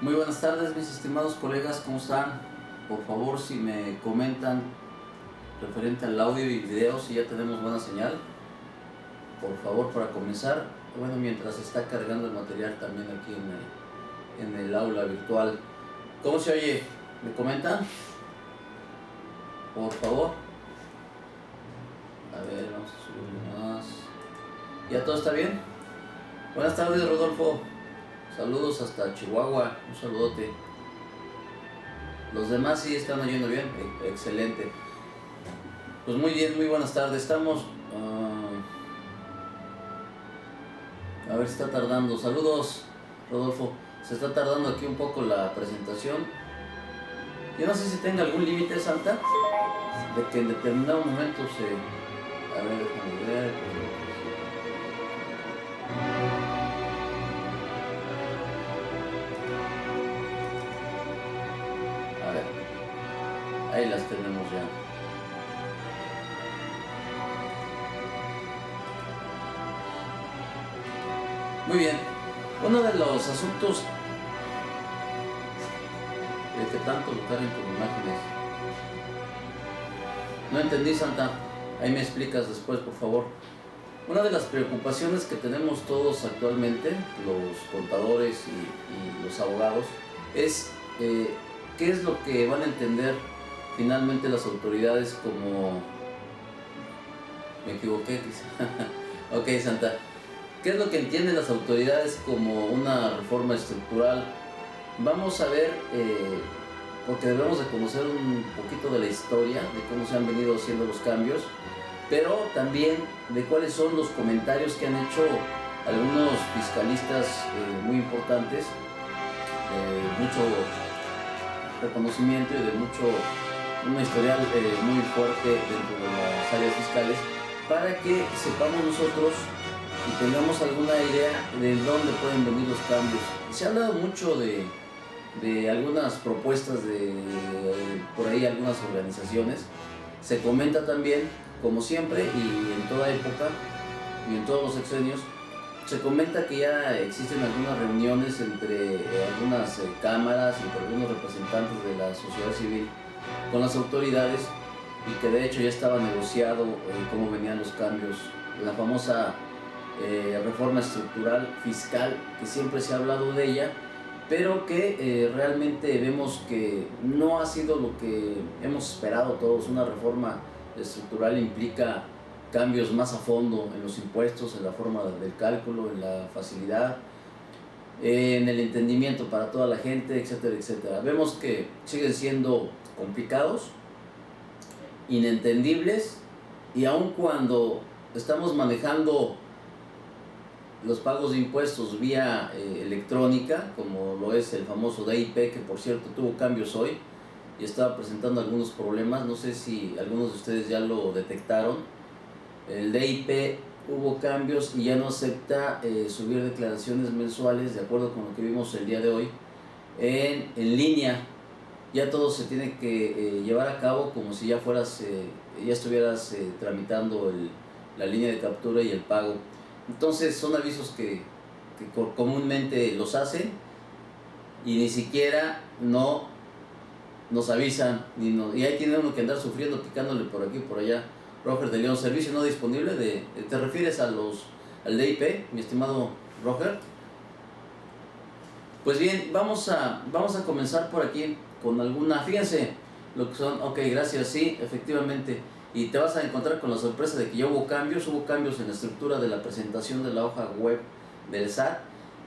Muy buenas tardes, mis estimados colegas, ¿cómo están? Por favor, si me comentan referente al audio y video, si ya tenemos buena señal, por favor, para comenzar. Bueno, mientras está cargando el material también aquí en el aula virtual. ¿Cómo se oye? ¿Me comentan? Por favor. A ver, vamos a subir más. ¿Ya todo está bien? Buenas tardes, Rodolfo. Saludos hasta Chihuahua, un saludote. Los demás sí están oyendo bien, excelente. Pues muy bien, muy buenas tardes. Estamos... a ver si está tardando. Saludos, Rodolfo. Se está tardando aquí un poco la presentación. Yo no sé si tenga algún límite, Santa, de que en determinado momento se... A ver, déjame ver. A ver, ahí las tenemos ya. Muy bien. Uno de los asuntos que tanto lo carguen con imágenes. No entendí, Santa. Ahí me explicas después, por favor. Una de las preocupaciones que tenemos todos actualmente, los contadores y los abogados, es qué es lo que van a entender finalmente las autoridades como... Me equivoqué, quizá. Ok, Santa. ¿Qué es lo que entienden las autoridades como una reforma estructural? Vamos a ver, porque debemos de conocer un poquito de la historia, de cómo se han venido haciendo los cambios, pero también de cuáles son los comentarios que han hecho algunos fiscalistas muy importantes, mucho reconocimiento y de una historial muy fuerte dentro de las áreas fiscales, para que sepamos nosotros y tengamos alguna idea de dónde pueden venir los cambios. Se ha hablado mucho de algunas propuestas de por ahí algunas organizaciones. Se comenta también, como siempre y en toda época y en todos los sexenios, se comenta que ya existen algunas reuniones entre algunas cámaras, entre algunos representantes de la sociedad civil con las autoridades, y que de hecho ya estaba negociado cómo venían los cambios, la famosa reforma estructural fiscal, que siempre se ha hablado de ella, pero que realmente vemos que no ha sido lo que hemos esperado todos. Una reforma estructural implica cambios más a fondo en los impuestos, en la forma del cálculo, en la facilidad, en el entendimiento para toda la gente, etcétera, etcétera. Vemos que siguen siendo complicados, inentendibles, y aun cuando estamos manejando los pagos de impuestos vía electrónica, como lo es el famoso DIP, que por cierto tuvo cambios hoy y estaba presentando algunos problemas, no sé si algunos de ustedes ya lo detectaron. El DIP hubo cambios y ya no acepta subir declaraciones mensuales, de acuerdo con lo que vimos el día de hoy, en línea. Ya todo se tiene que llevar a cabo como si ya estuvieras tramitando la línea de captura y el pago. Entonces son avisos que comúnmente los hacen y ni siquiera nos avisan, y ahí tiene uno que andar sufriendo, picándole por aquí y por allá. Roger de León, servicio no disponible. ¿Te refieres al DIP, mi estimado Roger? Pues bien, vamos a comenzar por aquí con alguna, fíjense lo que son. Ok, gracias, sí, efectivamente. Y te vas a encontrar con la sorpresa de que ya hubo cambios en la estructura de la presentación de la hoja web del SAT,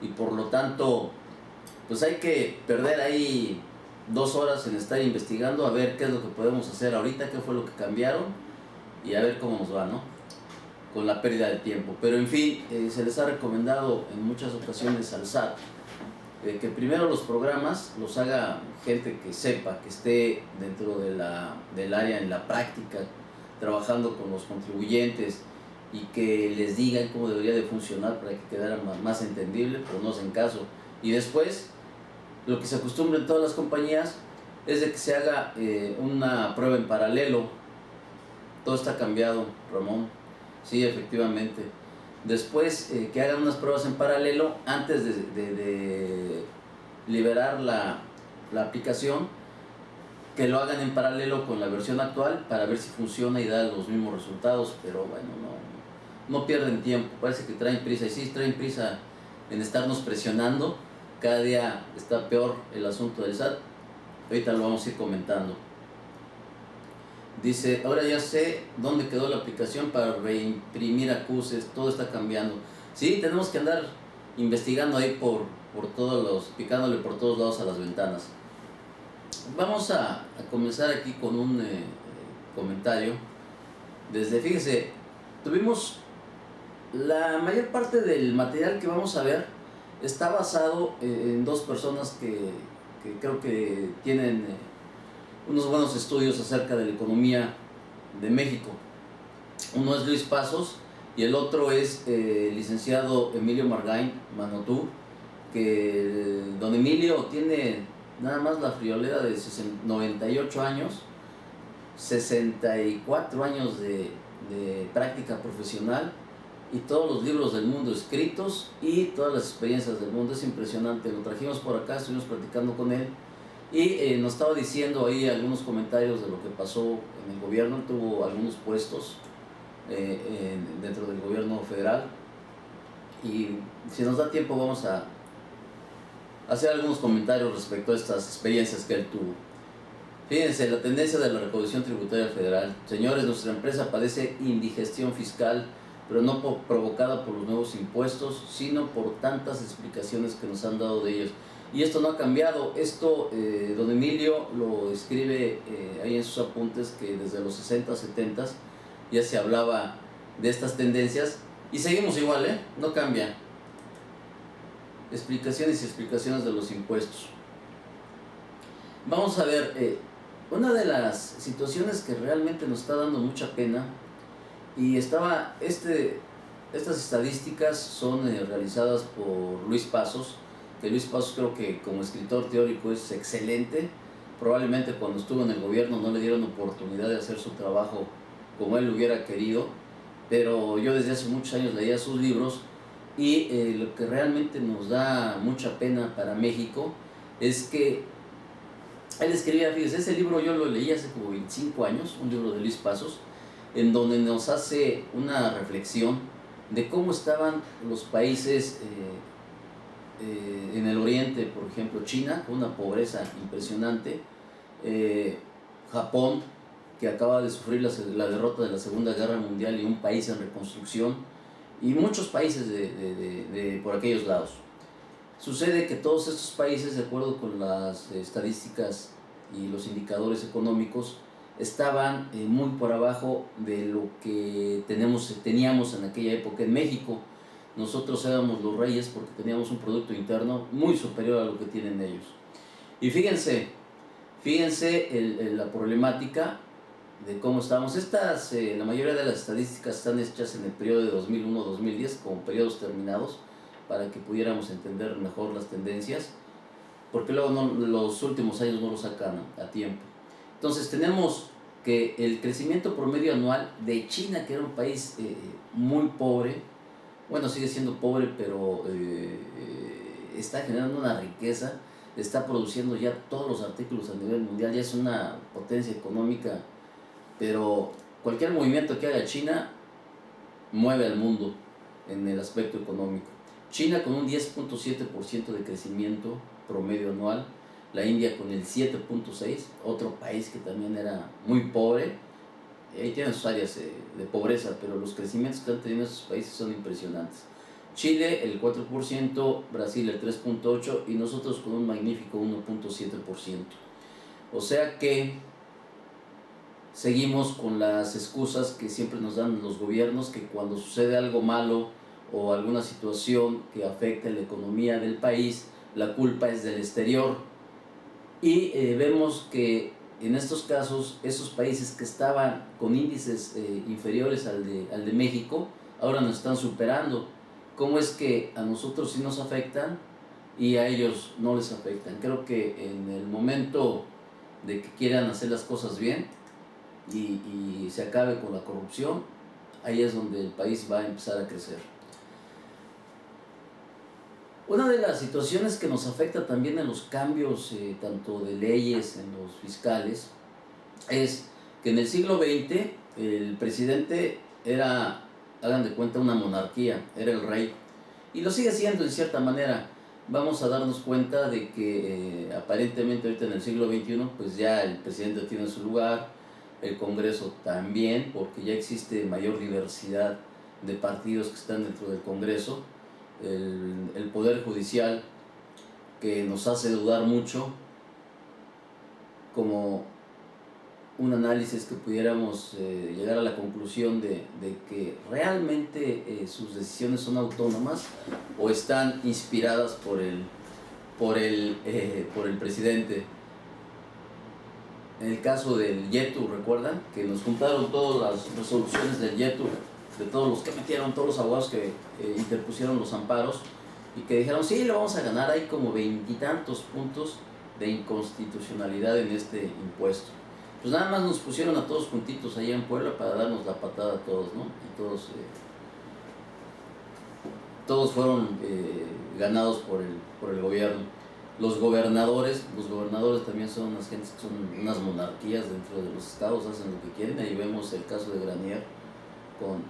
y por lo tanto pues hay que perder ahí 2 horas en estar investigando a ver qué es lo que podemos hacer ahorita, qué fue lo que cambiaron, y a ver cómo nos va, ¿no? Con la pérdida de tiempo. Pero en fin, se les ha recomendado en muchas ocasiones al SAT que primero los programas los haga gente que sepa, que esté dentro del área en la práctica, trabajando con los contribuyentes, y que les digan cómo debería de funcionar para que quedara más entendible, pero no hacen caso. Y después, lo que se acostumbra en todas las compañías es de que se haga una prueba en paralelo. Todo está cambiado, Ramón. Sí, efectivamente. Después que hagan unas pruebas en paralelo antes de liberar la aplicación, que lo hagan en paralelo con la versión actual para ver si funciona y da los mismos resultados, pero bueno, no pierden tiempo, parece que traen prisa, y sí, traen prisa en estarnos presionando, cada día está peor el asunto del SAT, ahorita lo vamos a ir comentando. Dice, ahora ya sé dónde quedó la aplicación para reimprimir acuses, todo está cambiando. Sí, tenemos que andar investigando ahí por todos los, picándole por todos lados a las ventanas. Vamos a comenzar aquí con un comentario. Fíjese, tuvimos la mayor parte del material que vamos a ver está basado en dos personas que creo que tienen unos buenos estudios acerca de la economía de México. Uno es Luis Pasos y el otro es el licenciado Emilio Margain Manotú, que don Emilio tiene nada más la friolera de 98 años, 64 años de práctica profesional y todos los libros del mundo escritos y todas las experiencias del mundo. Es impresionante, lo trajimos por acá, estuvimos platicando con él y nos estaba diciendo ahí algunos comentarios de lo que pasó en el gobierno. Él tuvo algunos puestos dentro del gobierno federal y si nos da tiempo vamos a hacer algunos comentarios respecto a estas experiencias que él tuvo. Fíjense, la tendencia de la recaudación tributaria federal. Señores, nuestra empresa padece indigestión fiscal, pero no provocada por los nuevos impuestos, sino por tantas explicaciones que nos han dado de ellos. Y esto no ha cambiado. Esto, don Emilio lo escribe ahí en sus apuntes, que desde los 60, 70 ya se hablaba de estas tendencias. Y seguimos igual, no cambia. Explicaciones y explicaciones de los impuestos. Vamos a ver, una de las situaciones que realmente nos está dando mucha pena, y estas estadísticas son realizadas por Luis Pasos, que Luis Pasos creo que como escritor teórico es excelente. Probablemente cuando estuvo en el gobierno no le dieron oportunidad de hacer su trabajo como él hubiera querido, pero yo desde hace muchos años leía sus libros y lo que realmente nos da mucha pena para México es que él escribía, fíjese, ese libro yo lo leí hace como 25 años, un libro de Luis Pasos, en donde nos hace una reflexión de cómo estaban los países en el oriente, por ejemplo China, con una pobreza impresionante, Japón, que acaba de sufrir la derrota de la Segunda Guerra Mundial y un país en reconstrucción, y muchos países por aquellos lados. Sucede que todos estos países, de acuerdo con las estadísticas y los indicadores económicos, estaban muy por abajo de lo que teníamos en aquella época en México. Nosotros éramos los reyes porque teníamos un producto interno muy superior a lo que tienen ellos. Y fíjense la problemática de cómo estábamos. La mayoría de las estadísticas están hechas en el periodo de 2001-2010 como periodos terminados, para que pudiéramos entender mejor las tendencias, porque luego los últimos años no lo sacan a tiempo. Entonces tenemos que el crecimiento promedio anual de China, que era un país muy pobre, bueno, sigue siendo pobre, pero está generando una riqueza, está produciendo ya todos los artículos a nivel mundial, ya es una potencia económica, pero cualquier movimiento que haga China mueve al mundo en el aspecto económico. China con un 10.7% de crecimiento promedio anual, la India con el 7.6%, otro país que también era muy pobre. Ahí tienen sus áreas de pobreza, pero los crecimientos que han tenido esos países son impresionantes. Chile el 4%, Brasil el 3.8% y nosotros con un magnífico 1.7%. O sea que seguimos con las excusas que siempre nos dan los gobiernos, que cuando sucede algo malo o alguna situación que afecte la economía del país, la culpa es del exterior. Y vemos que en estos casos, esos países que estaban con índices inferiores al de México, ahora nos están superando. ¿Cómo es que a nosotros sí nos afectan y a ellos no les afectan? Creo que en el momento de que quieran hacer las cosas bien y se acabe con la corrupción, ahí es donde el país va a empezar a crecer. Una de las situaciones que nos afecta también en los cambios, tanto de leyes, en los fiscales, es que en el siglo XX el presidente era, hagan de cuenta, una monarquía, era el rey, y lo sigue siendo en cierta manera. Vamos a darnos cuenta de que aparentemente ahorita en el siglo XXI pues ya el presidente tiene su lugar, el Congreso también, porque ya existe mayor diversidad de partidos que están dentro del Congreso, el Poder Judicial, que nos hace dudar mucho, como un análisis que pudiéramos llegar a la conclusión de que realmente sus decisiones son autónomas o están inspiradas por el presidente. En el caso del YETU, ¿recuerdan? Que nos juntaron todas las resoluciones del YETU, de todos los que metieron, todos los abogados que interpusieron los amparos y que dijeron, sí, lo vamos a ganar, hay como 20 y tantos puntos de inconstitucionalidad en este impuesto. Pues nada más nos pusieron a todos juntitos allá en Puebla para darnos la patada a todos, ¿no? Y todos fueron ganados por el gobierno. Los gobernadores también son unas gentes que son unas monarquías dentro de los estados, hacen lo que quieren. Ahí vemos el caso de Granier.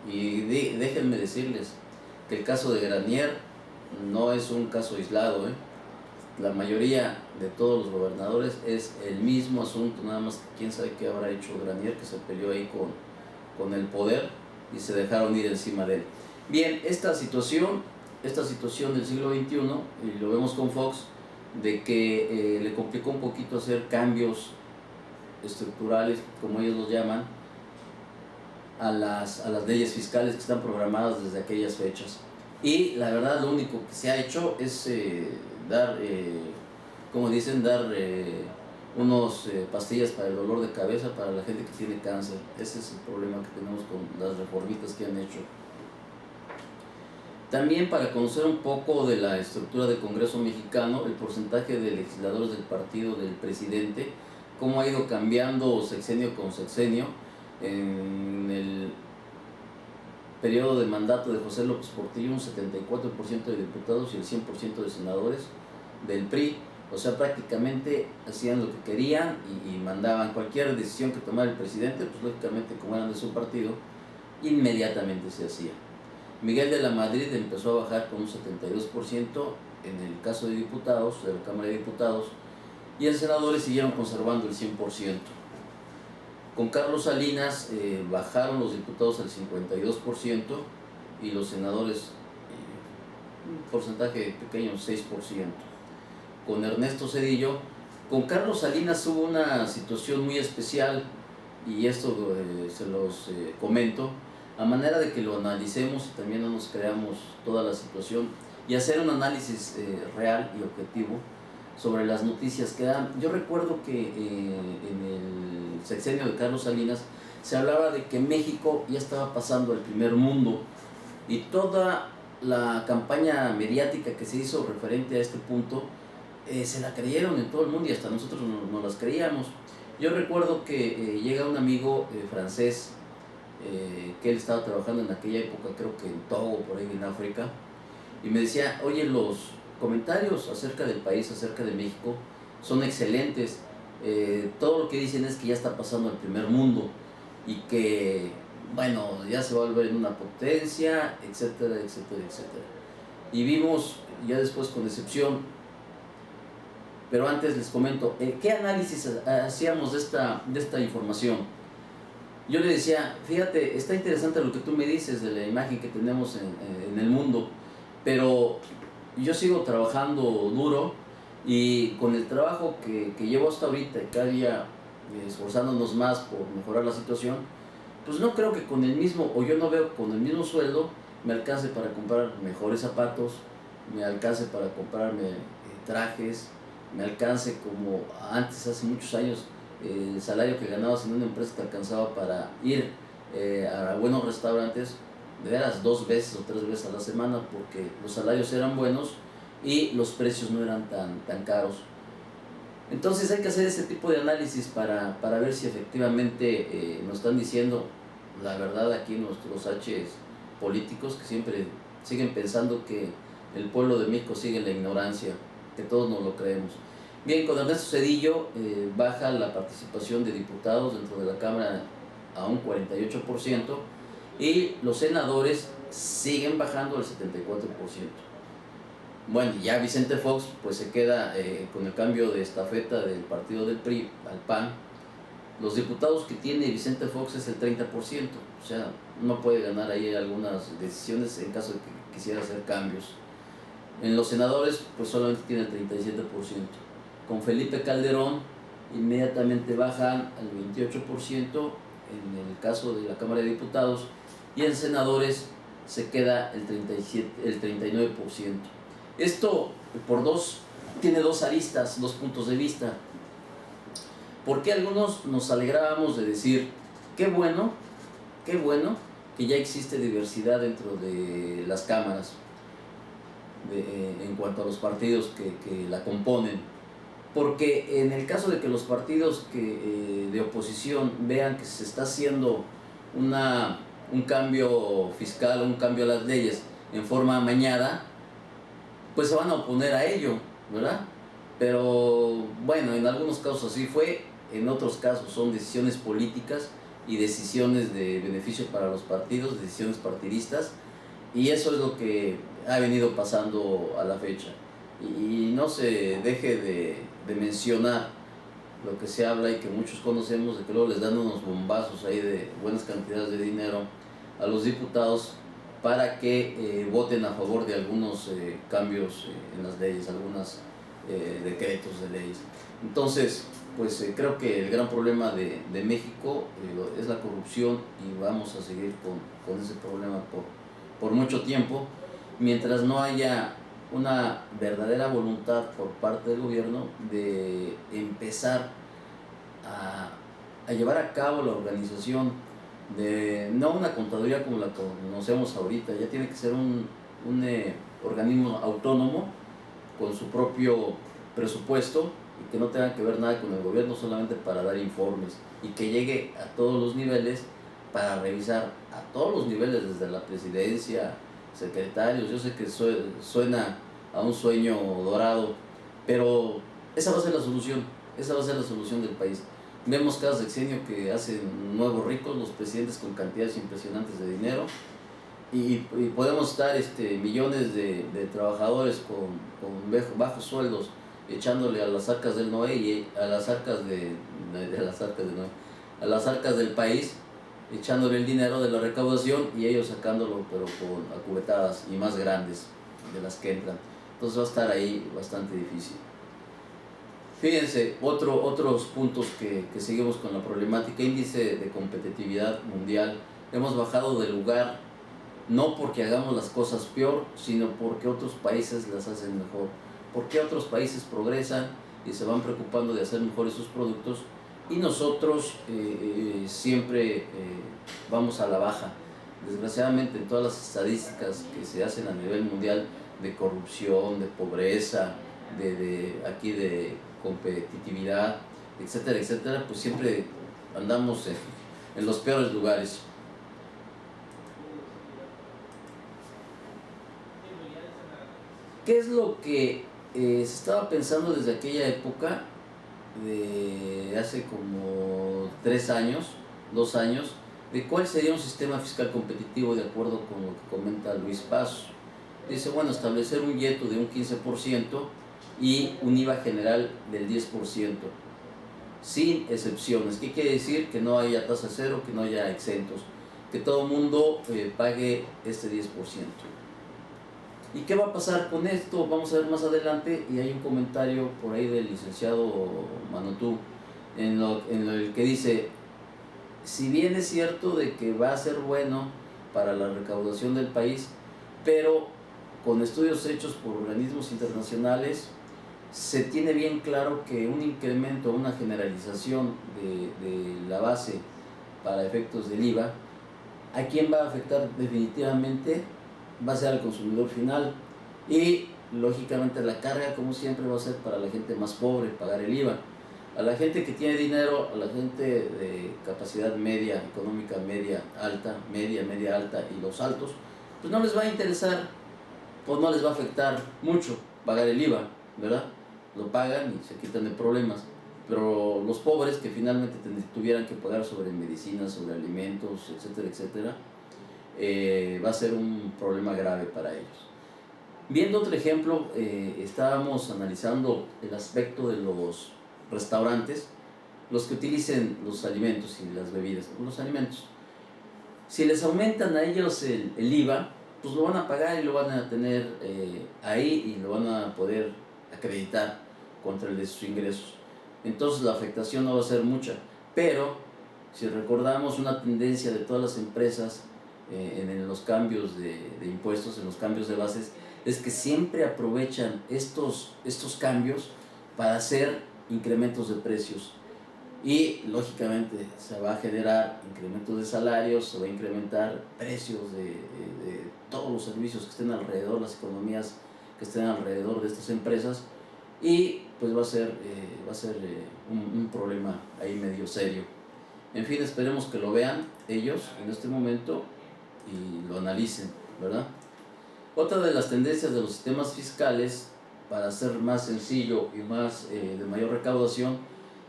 Déjenme decirles que el caso de Granier no es un caso aislado, ¿eh? La mayoría de todos los gobernadores es el mismo asunto, nada más que quién sabe qué habrá hecho Granier, que se peleó ahí con el poder y se dejaron ir encima de él. Bien, esta situación del siglo XXI, y lo vemos con Fox, de que le complicó un poquito hacer cambios estructurales, como ellos los llaman, a las leyes fiscales que están programadas desde aquellas fechas. Y la verdad lo único que se ha hecho es dar unos pastillas para el dolor de cabeza para la gente que tiene cáncer. Ese es el problema que tenemos con las reformitas que han hecho. También, para conocer un poco de la estructura del Congreso mexicano, el porcentaje de legisladores del partido del presidente, cómo ha ido cambiando sexenio con sexenio. En el periodo de mandato de José López Portillo, un 74% de diputados y el 100% de senadores del PRI, o sea, prácticamente hacían lo que querían y mandaban. Cualquier decisión que tomara el presidente, pues lógicamente, como eran de su partido, inmediatamente se hacía. Miguel de la Madrid empezó a bajar con un 72% en el caso de diputados, de la Cámara de Diputados, y en senadores siguieron conservando el 100%. Con Carlos Salinas bajaron los diputados al 52% y los senadores un porcentaje pequeño, 6%. Con Ernesto Zedillo, con Carlos Salinas hubo una situación muy especial, y esto se los comento, a manera de que lo analicemos y también no nos creamos toda la situación y hacer un análisis real y objetivo sobre las noticias que dan. Yo recuerdo que en el sexenio de Carlos Salinas se hablaba de que México ya estaba pasando al primer mundo, y toda la campaña mediática que se hizo referente a este punto se la creyeron en todo el mundo y hasta nosotros no las creíamos. Yo recuerdo que llega un amigo francés que él estaba trabajando en aquella época, creo que en Togo, por ahí en África, y me decía, oye, los comentarios acerca del país, acerca de México, son excelentes. Todo lo que dicen es que ya está pasando al primer mundo y que, bueno, ya se va a volver en una potencia, etcétera, etcétera, etcétera. Y vimos ya después con decepción. Pero antes les comento, ¿qué análisis hacíamos de esta información? Yo le decía, fíjate, está interesante lo que tú me dices de la imagen que tenemos en el mundo, pero yo sigo trabajando duro, y con el trabajo que llevo hasta ahorita, cada día esforzándonos más por mejorar la situación, pues no creo que con el mismo, o yo no veo con el mismo sueldo, me alcance para comprar mejores zapatos, me alcance para comprarme trajes, me alcance como antes, hace muchos años, el salario que ganabas en una empresa te alcanzaba para ir a buenos restaurantes, de veras 2 veces o 3 veces a la semana, porque los salarios eran buenos y los precios no eran tan caros. Entonces hay que hacer ese tipo de análisis para ver si efectivamente nos están diciendo la verdad aquí nuestros H's políticos, que siempre siguen pensando que el pueblo de México sigue en la ignorancia, que todos nos lo creemos. Bien, con Ernesto Zedillo baja la participación de diputados dentro de la Cámara a un 48% y los senadores siguen bajando al 74%. Bueno, ya Vicente Fox pues se queda con el cambio de estafeta del partido del PRI al PAN. Los diputados que tiene Vicente Fox es el 30%, o sea, no puede ganar ahí algunas decisiones en caso de que quisiera hacer cambios. En los senadores pues solamente tiene el 37%. Con Felipe Calderón inmediatamente bajan al 28% en el caso de la Cámara de Diputados, y en senadores se queda el 39%. Esto tiene dos aristas, dos puntos de vista. Porque algunos nos alegrábamos de decir, qué bueno que ya existe diversidad dentro de las cámaras en cuanto a los partidos que la componen, porque en el caso de que los partidos de oposición vean que se está haciendo un cambio fiscal, un cambio a las leyes en forma amañada, pues se van a oponer a ello, ¿verdad? Pero bueno, en algunos casos así fue, en otros casos son decisiones políticas y decisiones de beneficio para los partidos, decisiones partidistas, y eso es lo que ha venido pasando a la fecha. Y no se deje de mencionar lo que se habla y que muchos conocemos, de que luego les dan unos bombazos ahí de buenas cantidades de dinero a los diputados para que voten a favor de algunos cambios en las leyes, algunos decretos de leyes. Entonces, pues creo que el gran problema de México es la corrupción, y vamos a seguir con ese problema por mucho tiempo, mientras no haya una verdadera voluntad por parte del gobierno de empezar a llevar a cabo la organización de no una contaduría como la conocemos ahorita, ya tiene que ser un organismo autónomo con su propio presupuesto y que no tenga que ver nada con el gobierno, solamente para dar informes, y que llegue a todos los niveles para revisar a todos los niveles, desde la presidencia, secretarios. Yo sé que suena a un sueño dorado, pero esa va a ser la solución, esa va a ser la solución del país. Vemos cada sexenio que hacen nuevos ricos, los presidentes con cantidades impresionantes de dinero, y podemos estar millones de trabajadores con bajos sueldos echándole a las arcas del Noé y a las arcas a las arcas del país, echándole el dinero de la recaudación y ellos sacándolo, pero con acubetadas y más grandes de las que entran. Entonces va a estar ahí bastante difícil. Fíjense, otros puntos que seguimos con la problemática: índice de competitividad mundial. Hemos bajado de lugar, no porque hagamos las cosas peor, sino porque otros países las hacen mejor. Porque otros países progresan y se van preocupando de hacer mejores sus productos, y nosotros siempre vamos a la baja. Desgraciadamente, en todas las estadísticas que se hacen a nivel mundial de corrupción, de pobreza, de competitividad, etcétera, etcétera, pues siempre andamos en los peores lugares. ¿Qué es lo que se estaba pensando desde aquella época, de hace como 3 años, 2 años, de cuál sería un sistema fiscal competitivo de acuerdo con lo que comenta Luis Pasos? Dice, bueno, establecer un IETU de un 15% y un IVA general del 10%, sin excepciones. ¿Qué quiere decir? Que no haya tasa cero, que no haya exentos, que todo el mundo pague este 10%. ¿Y qué va a pasar con esto? Vamos a ver más adelante, y hay un comentario por ahí del licenciado Manotú en el que dice, si bien es cierto de que va a ser bueno para la recaudación del país, pero con estudios hechos por organismos internacionales se tiene bien claro que un incremento, una generalización de la base para efectos del IVA, ¿a quién va a afectar definitivamente? Va a ser al consumidor final, y lógicamente la carga, como siempre, va a ser para la gente más pobre pagar el IVA. A la gente que tiene dinero, a la gente de capacidad media, económica media alta, media alta y los altos, pues no les va a interesar pues no les va a afectar mucho pagar el IVA, ¿verdad? Lo pagan y se quitan de problemas. Pero los pobres que finalmente tuvieran que pagar sobre medicinas, sobre alimentos, etcétera, etcétera, va a ser un problema grave para ellos. Viendo otro ejemplo, estábamos analizando el aspecto de los restaurantes, los que utilicen los alimentos y las bebidas, los alimentos. Si les aumentan a ellos el IVA, pues lo van a pagar y lo van a tener ahí y lo van a poder acreditar contra el de sus ingresos. Entonces la afectación no va a ser mucha, pero si recordamos una tendencia de todas las empresas en los cambios de impuestos, en los cambios de bases, es que siempre aprovechan estos cambios para hacer incrementos de precios. Y lógicamente se va a generar incrementos de salarios, se va a incrementar precios de todos los servicios que estén alrededor, las economías que estén alrededor de estas empresas, y pues va a ser un problema ahí medio serio. En fin, esperemos que lo vean ellos en este momento y lo analicen, ¿verdad? Otra de las tendencias de los sistemas fiscales, para hacer más sencillo y más de mayor recaudación,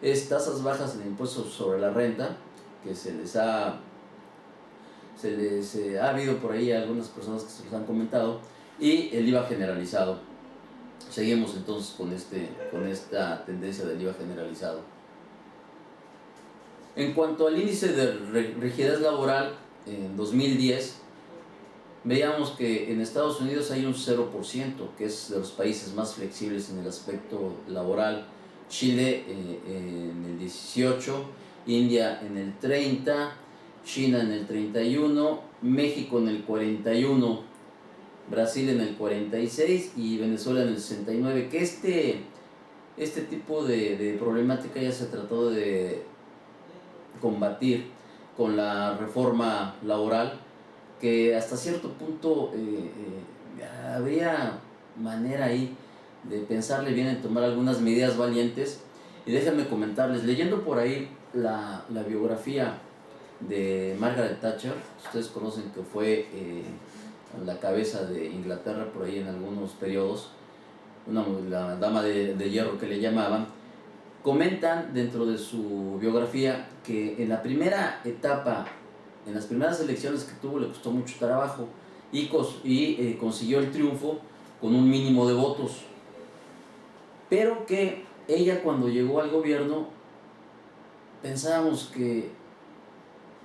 es tasas bajas en impuestos sobre la renta, que se les ha habido por ahí algunas personas que se los han comentado, y el IVA generalizado. Seguimos entonces con esta tendencia del IVA generalizado. En cuanto al índice de rigidez laboral, en 2010 veíamos que en Estados Unidos hay un 0%, que es de los países más flexibles en el aspecto laboral. Chile en el 18, India en el 30, China en el 31, México en el 41, Brasil en el 46 y Venezuela en el 69. Que este tipo de problemática ya se trató de combatir con la reforma laboral, que hasta cierto punto habría manera ahí de pensarle bien en tomar algunas medidas valientes. Y déjenme comentarles, leyendo por ahí la biografía de Margaret Thatcher, ustedes conocen que fue la cabeza de Inglaterra por ahí en algunos periodos, la dama de hierro que le llamaban. Comentan dentro de su biografía que en la primera etapa, en las primeras elecciones que tuvo, le costó mucho trabajo y consiguió el triunfo con un mínimo de votos, pero que ella, cuando llegó al gobierno, pensábamos que,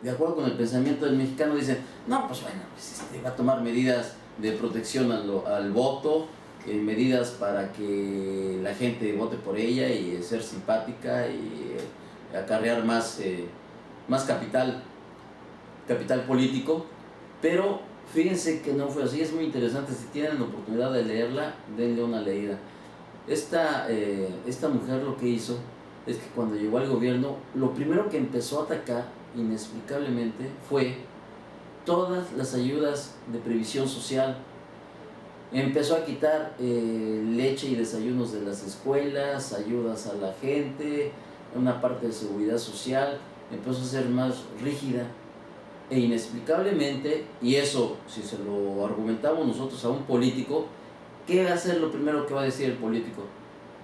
de acuerdo con el pensamiento del mexicano, dicen, no, pues bueno, pues va a tomar medidas de protección al voto, medidas para que la gente vote por ella y ser simpática y acarrear más capital político. Pero fíjense que no fue así. Es muy interesante, si tienen la oportunidad de leerla, denle una leída. Esta mujer lo que hizo es que cuando llegó al gobierno, lo primero que empezó a atacar inexplicablemente fue todas las ayudas de previsión social. Empezó a quitar leche y desayunos de las escuelas, ayudas a la gente, una parte de seguridad social. Empezó a ser más rígida e inexplicablemente, y eso, si se lo argumentamos nosotros a un político, ¿qué va a ser lo primero que va a decir el político?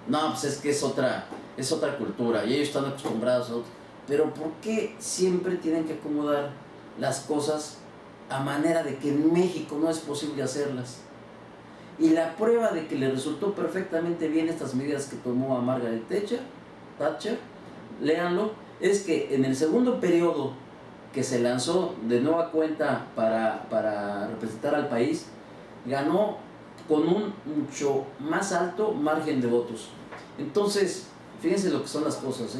No, pues es que es otra cultura y ellos están acostumbrados a otro. Pero ¿por qué siempre tienen que acomodar las cosas a manera de que en México no es posible hacerlas? Y la prueba de que le resultó perfectamente bien estas medidas que tomó a Margaret Thatcher, léanlo, es que en el segundo periodo que se lanzó de nueva cuenta para representar al país, ganó con un mucho más alto margen de votos. Entonces, fíjense lo que son las cosas,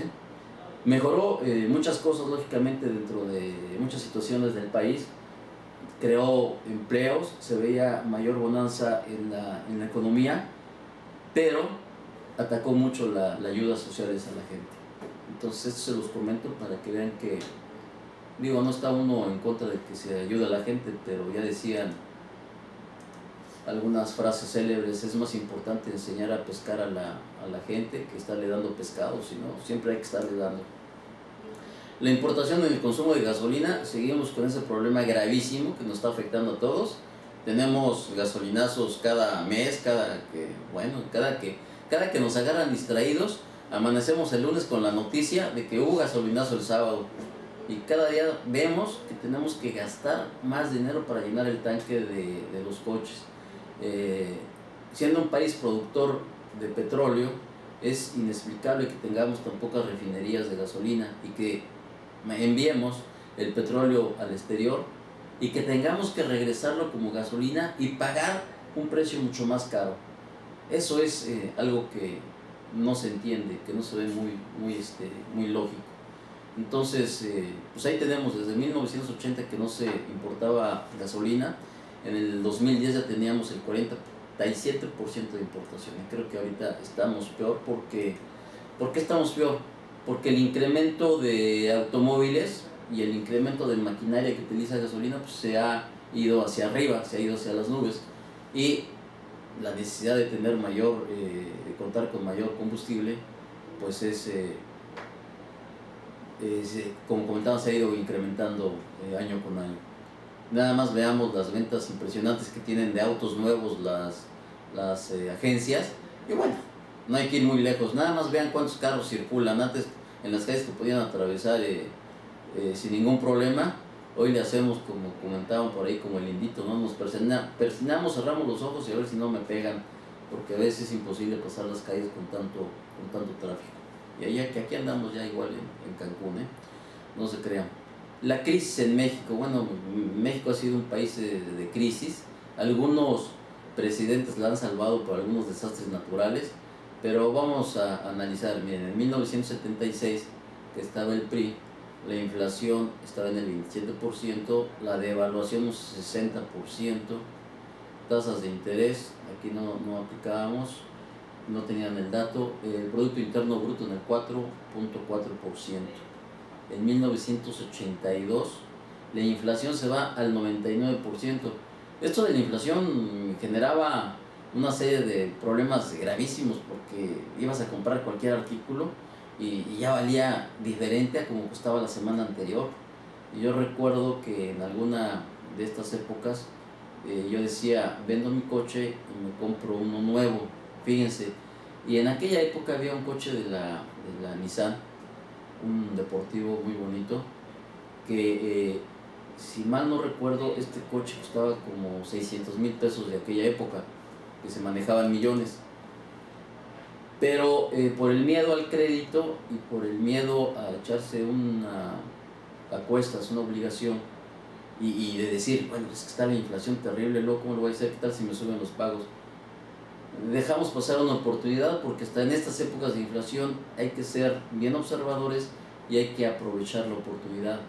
Mejoró muchas cosas, lógicamente, dentro de muchas situaciones del país. Creó empleos, se veía mayor bonanza en la economía, pero atacó mucho la ayuda sociales a la gente. Entonces esto se los comento para que vean que, no está uno en contra de que se ayude a la gente, pero ya decían algunas frases célebres, es más importante enseñar a pescar a la gente que estarle dando pescado, sino siempre hay que estarle dando. La importación en el consumo de gasolina, seguimos con ese problema gravísimo que nos está afectando a todos. Tenemos gasolinazos cada mes, cada que nos agarran distraídos, amanecemos el lunes con la noticia de que hubo gasolinazo el sábado. Y cada día vemos que tenemos que gastar más dinero para llenar el tanque de los coches. Siendo un país productor de petróleo, es inexplicable que tengamos tan pocas refinerías de gasolina y que enviemos el petróleo al exterior y que tengamos que regresarlo como gasolina y pagar un precio mucho más caro. Eso es algo que no se entiende, que no se ve muy lógico. Entonces, pues ahí tenemos desde 1980 que no se importaba gasolina. En el 2010 ya teníamos el 47% de importación. Y creo que ahorita estamos peor porque... ¿Por qué estamos peor? Porque el incremento de automóviles y el incremento de maquinaria que utiliza gasolina pues se ha ido hacia arriba, se ha ido hacia las nubes. Y la necesidad de tener de contar con mayor combustible, pues como comentaba, se ha ido incrementando año con año. Nada más veamos las ventas impresionantes que tienen de autos nuevos las agencias. Y bueno, no hay que ir muy lejos. Nada más vean cuántos carros circulan. Antes en las calles que podían atravesar sin ningún problema. Hoy le hacemos, como comentaban por ahí, como el indito, ¿no? Nos persinamos, cerramos los ojos y a ver si no me pegan, porque a veces es imposible pasar las calles con tanto tráfico. Y ahí, que aquí andamos ya igual en Cancún, no se crean. La crisis en México, bueno, México ha sido un país de crisis. Algunos presidentes la han salvado por algunos desastres naturales, pero vamos a analizar. Miren, en 1976, que estaba el PRI, la inflación estaba en el 27%, la devaluación un 60%, tasas de interés, aquí no aplicábamos, no tenían el dato, el Producto Interno Bruto en el 4.4%. En 1982 la inflación se va al 99%. Esto de la inflación generaba una serie de problemas gravísimos porque ibas a comprar cualquier artículo y ya valía diferente a como costaba la semana anterior. Y yo recuerdo que en alguna de estas épocas yo decía, vendo mi coche y me compro uno nuevo, fíjense. Y en aquella época había un coche de la Nissan, un deportivo muy bonito, que si mal no recuerdo, este coche costaba como 600,000 pesos de aquella época, que se manejaban millones. Pero por el miedo al crédito y por el miedo a echarse a cuestas, una obligación, y de decir, bueno, es que está la inflación terrible, luego ¿cómo lo voy a hacer? ¿Qué tal si me suben los pagos? Dejamos pasar una oportunidad, porque hasta en estas épocas de inflación hay que ser bien observadores y hay que aprovechar la oportunidad.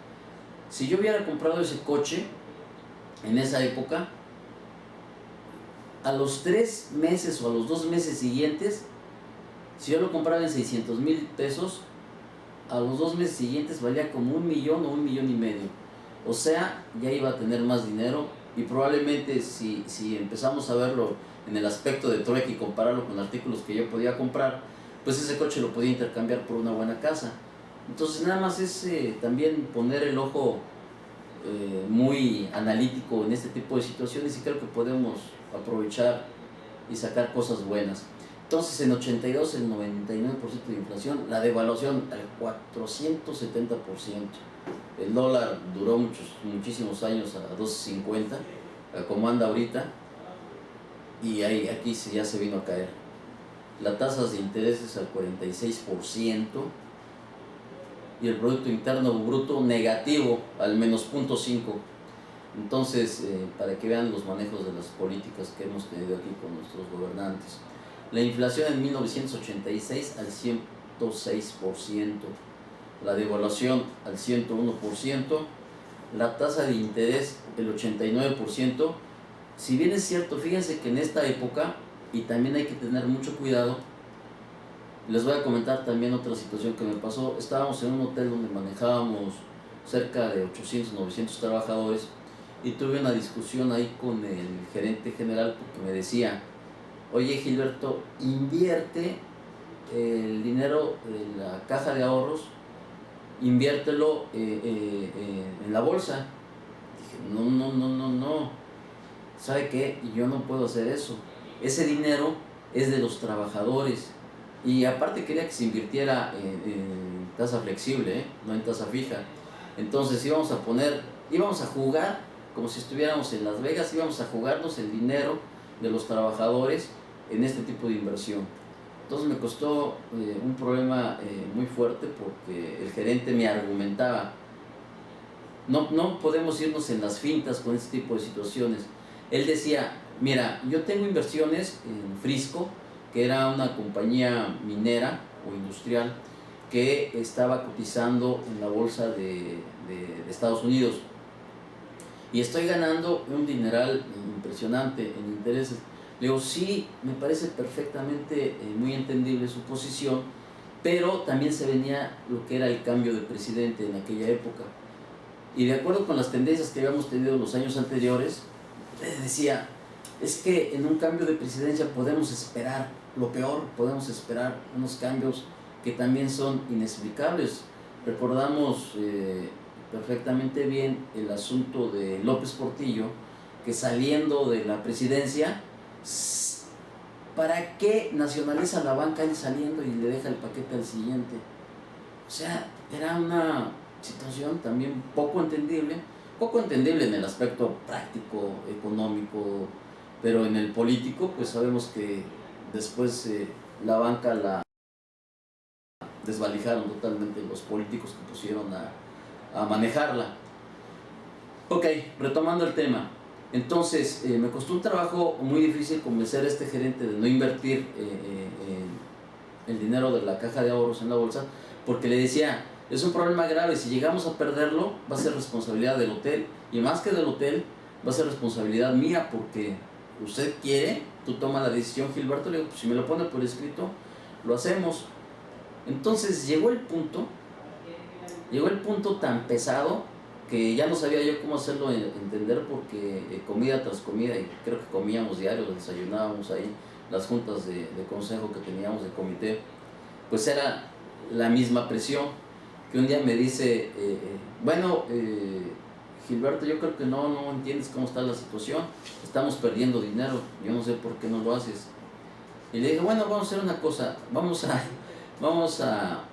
Si yo hubiera comprado ese coche en esa época, a los 3 meses o a los 2 meses siguientes, si yo lo compraba en 600,000 pesos, a los 2 meses siguientes valía como 1,000,000 o 1,500,000. O sea, ya iba a tener más dinero, y probablemente si empezamos a verlo en el aspecto de trueque y compararlo con artículos que yo podía comprar, pues ese coche lo podía intercambiar por una buena casa. Entonces nada más es también poner el ojo muy analítico en este tipo de situaciones, y creo que podemos aprovechar y sacar cosas buenas. Entonces en 82 el 99% de inflación, la devaluación al 470%. El dólar duró muchísimos años a 2.50, como anda ahorita, y aquí ya se vino a caer. Las tasas de intereses al 46%, y el Producto Interno Bruto negativo al menos 0.5%. Entonces, para que vean los manejos de las políticas que hemos tenido aquí con nuestros gobernantes. La inflación en 1986 al 106%, la devaluación al 101%, la tasa de interés el 89%. Si bien es cierto, fíjense que en esta época, y también hay que tener mucho cuidado, les voy a comentar también otra situación que me pasó. Estábamos en un hotel donde manejábamos cerca de 800, 900 trabajadores, y tuve una discusión ahí con el gerente general, porque me decía, oye Gilberto, invierte el dinero de la caja de ahorros, inviértelo en la bolsa. Dije, no. ¿sabe qué? Yo no puedo hacer eso. Ese dinero es de los trabajadores. Y aparte quería que se invirtiera en tasa flexible, no en tasa fija. Entonces íbamos a jugar como si estuviéramos en Las Vegas, íbamos a jugarnos el dinero de los trabajadores en este tipo de inversión. Entonces me costó un problema muy fuerte porque el gerente me argumentaba, no podemos irnos en las fintas con este tipo de situaciones. Él decía, mira, yo tengo inversiones en Frisco, que era una compañía minera o industrial que estaba cotizando en la bolsa de Estados Unidos, y estoy ganando un dineral impresionante en intereses. Le digo, sí, me parece perfectamente muy entendible su posición, pero también se venía lo que era el cambio de presidente en aquella época. Y de acuerdo con las tendencias que habíamos tenido en los años anteriores, decía, es que en un cambio de presidencia podemos esperar lo peor, podemos esperar unos cambios que también son inexplicables. Recordamos perfectamente bien el asunto de López Portillo, que saliendo de la presidencia, ¿para qué nacionaliza la banca él saliendo y le deja el paquete al siguiente? O sea, era una situación también poco entendible en el aspecto práctico, económico, pero en el político pues sabemos que después la banca la desvalijaron totalmente los políticos que pusieron a manejarla. Ok, retomando el tema. Entonces me costó un trabajo muy difícil convencer a este gerente de no invertir el dinero de la caja de ahorros en la bolsa, porque le decía, es un problema grave, si llegamos a perderlo va a ser responsabilidad del hotel, y más que del hotel va a ser responsabilidad mía, porque usted quiere, tú tomas la decisión, Gilberto. Le digo, pues si me lo pone por escrito, lo hacemos. Entonces llegó el punto tan pesado que ya no sabía yo cómo hacerlo entender, porque comida tras comida, y creo que comíamos diario, desayunábamos ahí, las juntas de consejo que teníamos de comité, pues era la misma presión, que un día me dice, Gilberto, yo creo que no entiendes cómo está la situación, estamos perdiendo dinero, yo no sé por qué no lo haces. Y le dije, bueno, vamos a hacer una cosa, vamos a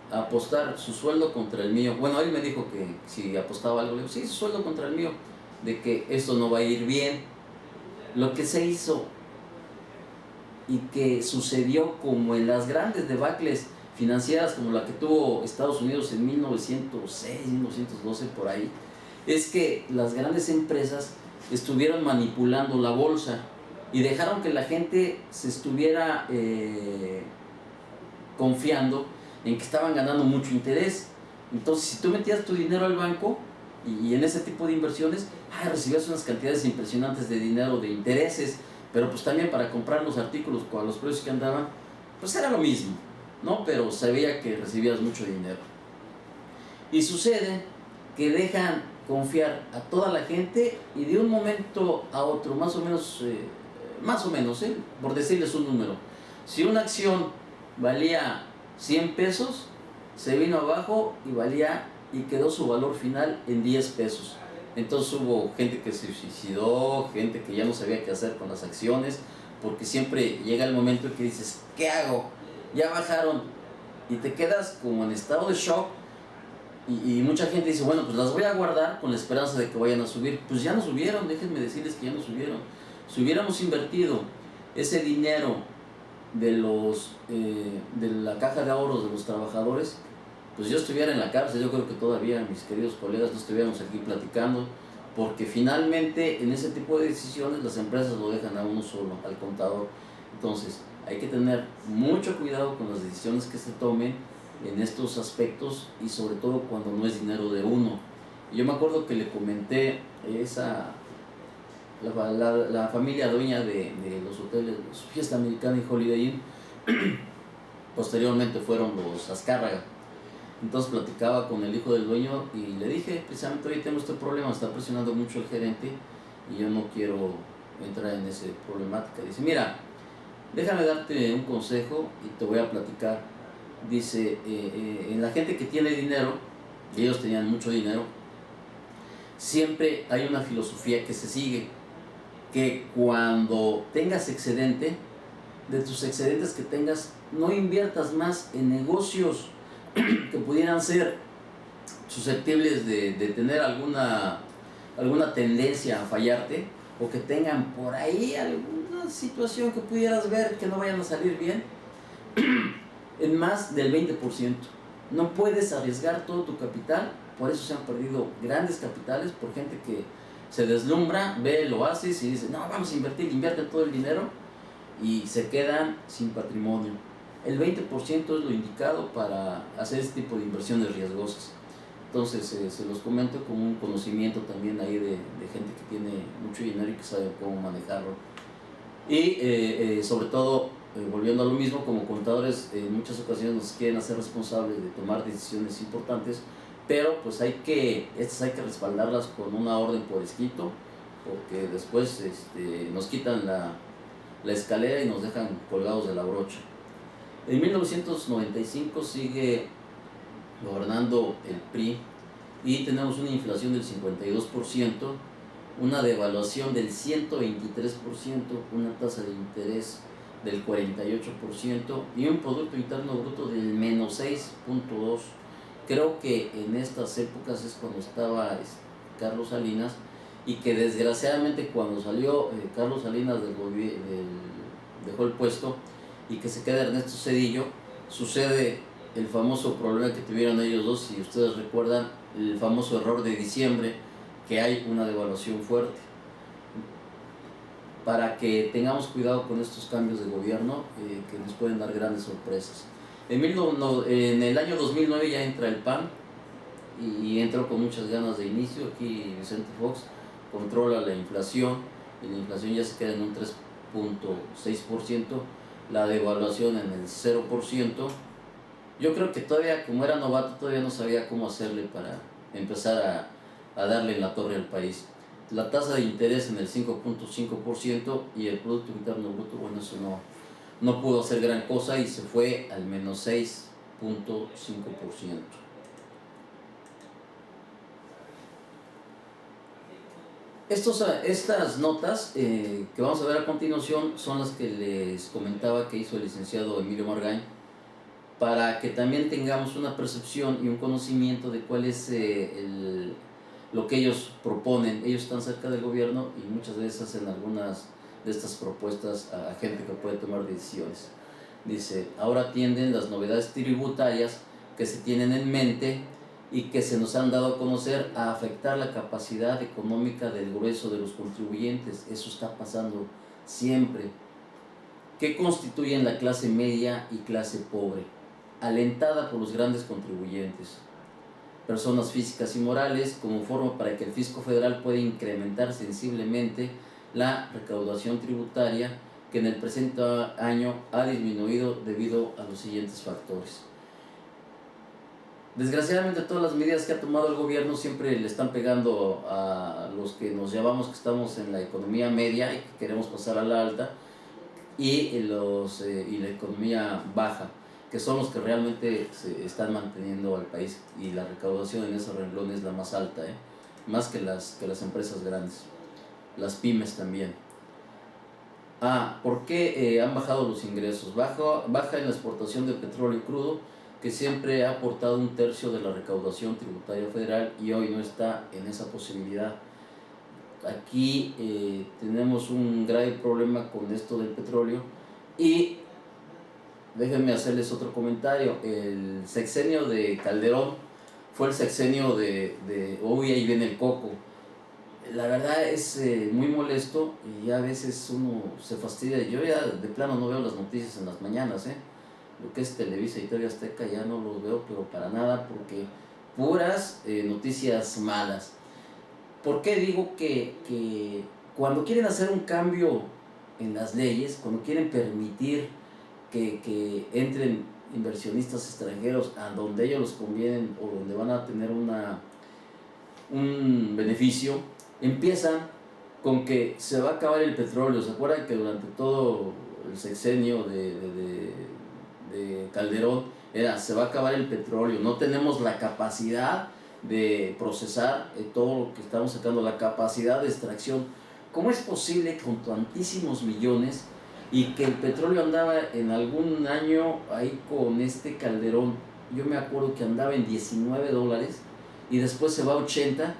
apostar su sueldo contra el mío. Bueno, él me dijo que si apostaba algo, le digo, sí, su sueldo contra el mío, de que esto no va a ir bien. Lo que se hizo y que sucedió como en las grandes debacles financieras como la que tuvo Estados Unidos en 1906, 1912, por ahí, es que las grandes empresas estuvieron manipulando la bolsa y dejaron que la gente se estuviera confiando en que estaban ganando mucho interés. Entonces, si tú metías tu dinero al banco y en ese tipo de inversiones, recibías unas cantidades impresionantes de dinero, de intereses, pero pues también para comprar los artículos a los precios que andaban, pues era lo mismo, ¿no? Pero sabía que recibías mucho dinero. Y sucede que dejan confiar a toda la gente, y de un momento a otro, más o menos, por decirles un número, si una acción valía 100 pesos, se vino abajo y quedó su valor final en 10 pesos. Entonces hubo gente que se suicidó, gente que ya no sabía qué hacer con las acciones, porque siempre llega el momento en que dices, ¿qué hago? Ya bajaron, y te quedas como en estado de shock, y mucha gente dice, bueno, pues las voy a guardar con la esperanza de que vayan a subir. Pues ya no subieron, déjenme decirles que ya no subieron. Si hubiéramos invertido ese dinero de la caja de ahorros de los trabajadores, pues yo estuviera en la cárcel. Yo creo que todavía mis queridos colegas no estuviéramos aquí platicando, porque finalmente en ese tipo de decisiones las empresas lo dejan a uno solo, al contador. Entonces hay que tener mucho cuidado con las decisiones que se tomen en estos aspectos, y sobre todo cuando no es dinero de uno. Y yo me acuerdo que le comenté la familia dueña de los hoteles, Fiesta Americana y Holiday Inn, posteriormente fueron los Azcárraga. Entonces platicaba con el hijo del dueño y le dije, precisamente, hoy tengo este problema, está presionando mucho el gerente y yo no quiero entrar en esa problemática. Dice, mira, déjame darte un consejo y te voy a platicar. Dice, en la gente que tiene dinero, y ellos tenían mucho dinero, siempre hay una filosofía que se sigue. que cuando tengas excedente, de tus excedentes que tengas, no inviertas más en negocios que pudieran ser susceptibles de tener alguna tendencia a fallarte, o que tengan por ahí alguna situación que pudieras ver que no vayan a salir bien, en más del 20%. No puedes arriesgar todo tu capital. Por eso se han perdido grandes capitales, por gente que se deslumbra, ve el oasis y dice, no, vamos a invertir, invierte todo el dinero, y se quedan sin patrimonio. El 20% es lo indicado para hacer este tipo de inversiones riesgosas. Entonces se los comento como un conocimiento también ahí de gente que tiene mucho dinero y que sabe cómo manejarlo. Y sobre todo, volviendo a lo mismo, como contadores en muchas ocasiones nos quieren hacer responsables de tomar decisiones importantes, pero pues estas hay que respaldarlas con una orden por escrito, porque después nos quitan la escalera y nos dejan colgados de la brocha. En 1995 sigue gobernando el PRI y tenemos una inflación del 52%, una devaluación del 123%, una tasa de interés del 48% y un Producto Interno Bruto del menos 6.2%. Creo que en estas épocas es cuando estaba Carlos Salinas, y que desgraciadamente cuando salió Carlos Salinas dejó el puesto y que se queda Ernesto Zedillo, sucede el famoso problema que tuvieron ellos dos. Si ustedes recuerdan el famoso error de diciembre, que hay una devaluación fuerte. Para que tengamos cuidado con estos cambios de gobierno, que nos pueden dar grandes sorpresas. En el año 2009 ya entra el PAN, y entró con muchas ganas de inicio. Aquí Vicente Fox controla la inflación, y la inflación ya se queda en un 3.6%, la devaluación en el 0%. Yo creo que todavía, como era novato, todavía no sabía cómo hacerle para empezar a darle en la torre al país. La tasa de interés en el 5.5%, y el Producto Interno Bruto, bueno, eso no pudo hacer gran cosa y se fue al menos 6.5%. Estas notas que vamos a ver a continuación son las que les comentaba que hizo el licenciado Emilio Margain, para que también tengamos una percepción y un conocimiento de cuál es lo que ellos proponen. Ellos están cerca del gobierno y muchas veces hacen algunas de estas propuestas a gente que puede tomar decisiones. Dice, ahora atienden las novedades tributarias que se tienen en mente y que se nos han dado a conocer a afectar la capacidad económica del grueso de los contribuyentes. Eso está pasando siempre. Que constituyen la clase media y clase pobre, alentada por los grandes contribuyentes, personas físicas y morales, como forma para que el fisco federal pueda incrementar sensiblemente la recaudación tributaria, que en el presente año ha disminuido debido a los siguientes factores. Desgraciadamente, todas las medidas que ha tomado el gobierno siempre le están pegando a los que nos llamamos que estamos en la economía media y que queremos pasar a la alta, y la economía baja, que son los que realmente se están manteniendo al país, y la recaudación en ese renglón es la más alta, más que las empresas grandes, las pymes también. ¿Por qué han bajado los ingresos? Baja en la exportación de petróleo crudo, que siempre ha aportado 1/3 de la recaudación tributaria federal, y hoy no está en esa posibilidad. Aquí tenemos un grave problema con esto del petróleo. Y déjenme hacerles otro comentario. El sexenio de Calderón fue el sexenio de uy, ahí viene el coco. La verdad es muy molesto, y a veces uno se fastidia. Yo ya de plano no veo las noticias en las mañanas, lo que es Televisa y TV Azteca ya no los veo, pero para nada, porque puras noticias malas. ¿Por qué digo que cuando quieren hacer un cambio en las leyes, cuando quieren permitir que entren inversionistas extranjeros a donde ellos les convienen o donde van a tener un beneficio, empiezan con que se va a acabar el petróleo? ¿Se acuerdan que durante todo el sexenio de Calderón se va a acabar el petróleo, no tenemos la capacidad de procesar todo lo que estamos sacando, la capacidad de extracción? ¿Cómo es posible con tantísimos millones y que el petróleo andaba en algún año ahí con este Calderón? Yo me acuerdo que andaba en $19 y después se va a 80.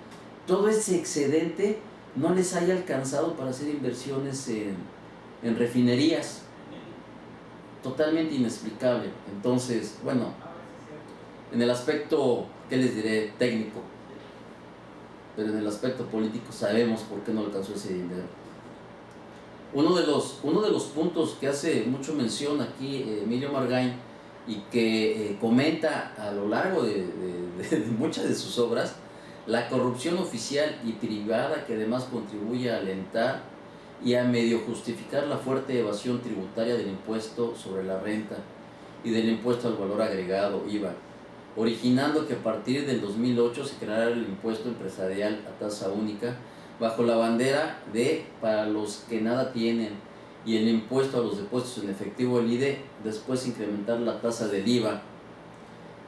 Todo ese excedente no les haya alcanzado para hacer inversiones en refinerías. Totalmente inexplicable. Entonces, bueno, en el aspecto, ¿qué les diré? Técnico. Pero en el aspecto político sabemos por qué no alcanzó ese dinero. Uno de los puntos que hace mucho mención aquí Emilio Margain y que comenta a lo largo de muchas de sus obras, la corrupción oficial y privada que además contribuye a alentar y a medio justificar la fuerte evasión tributaria del impuesto sobre la renta y del impuesto al valor agregado, IVA, originando que a partir del 2008 se creara el impuesto empresarial a tasa única bajo la bandera de para los que nada tienen y el impuesto a los depósitos en efectivo, el IDE, después incrementar la tasa del IVA.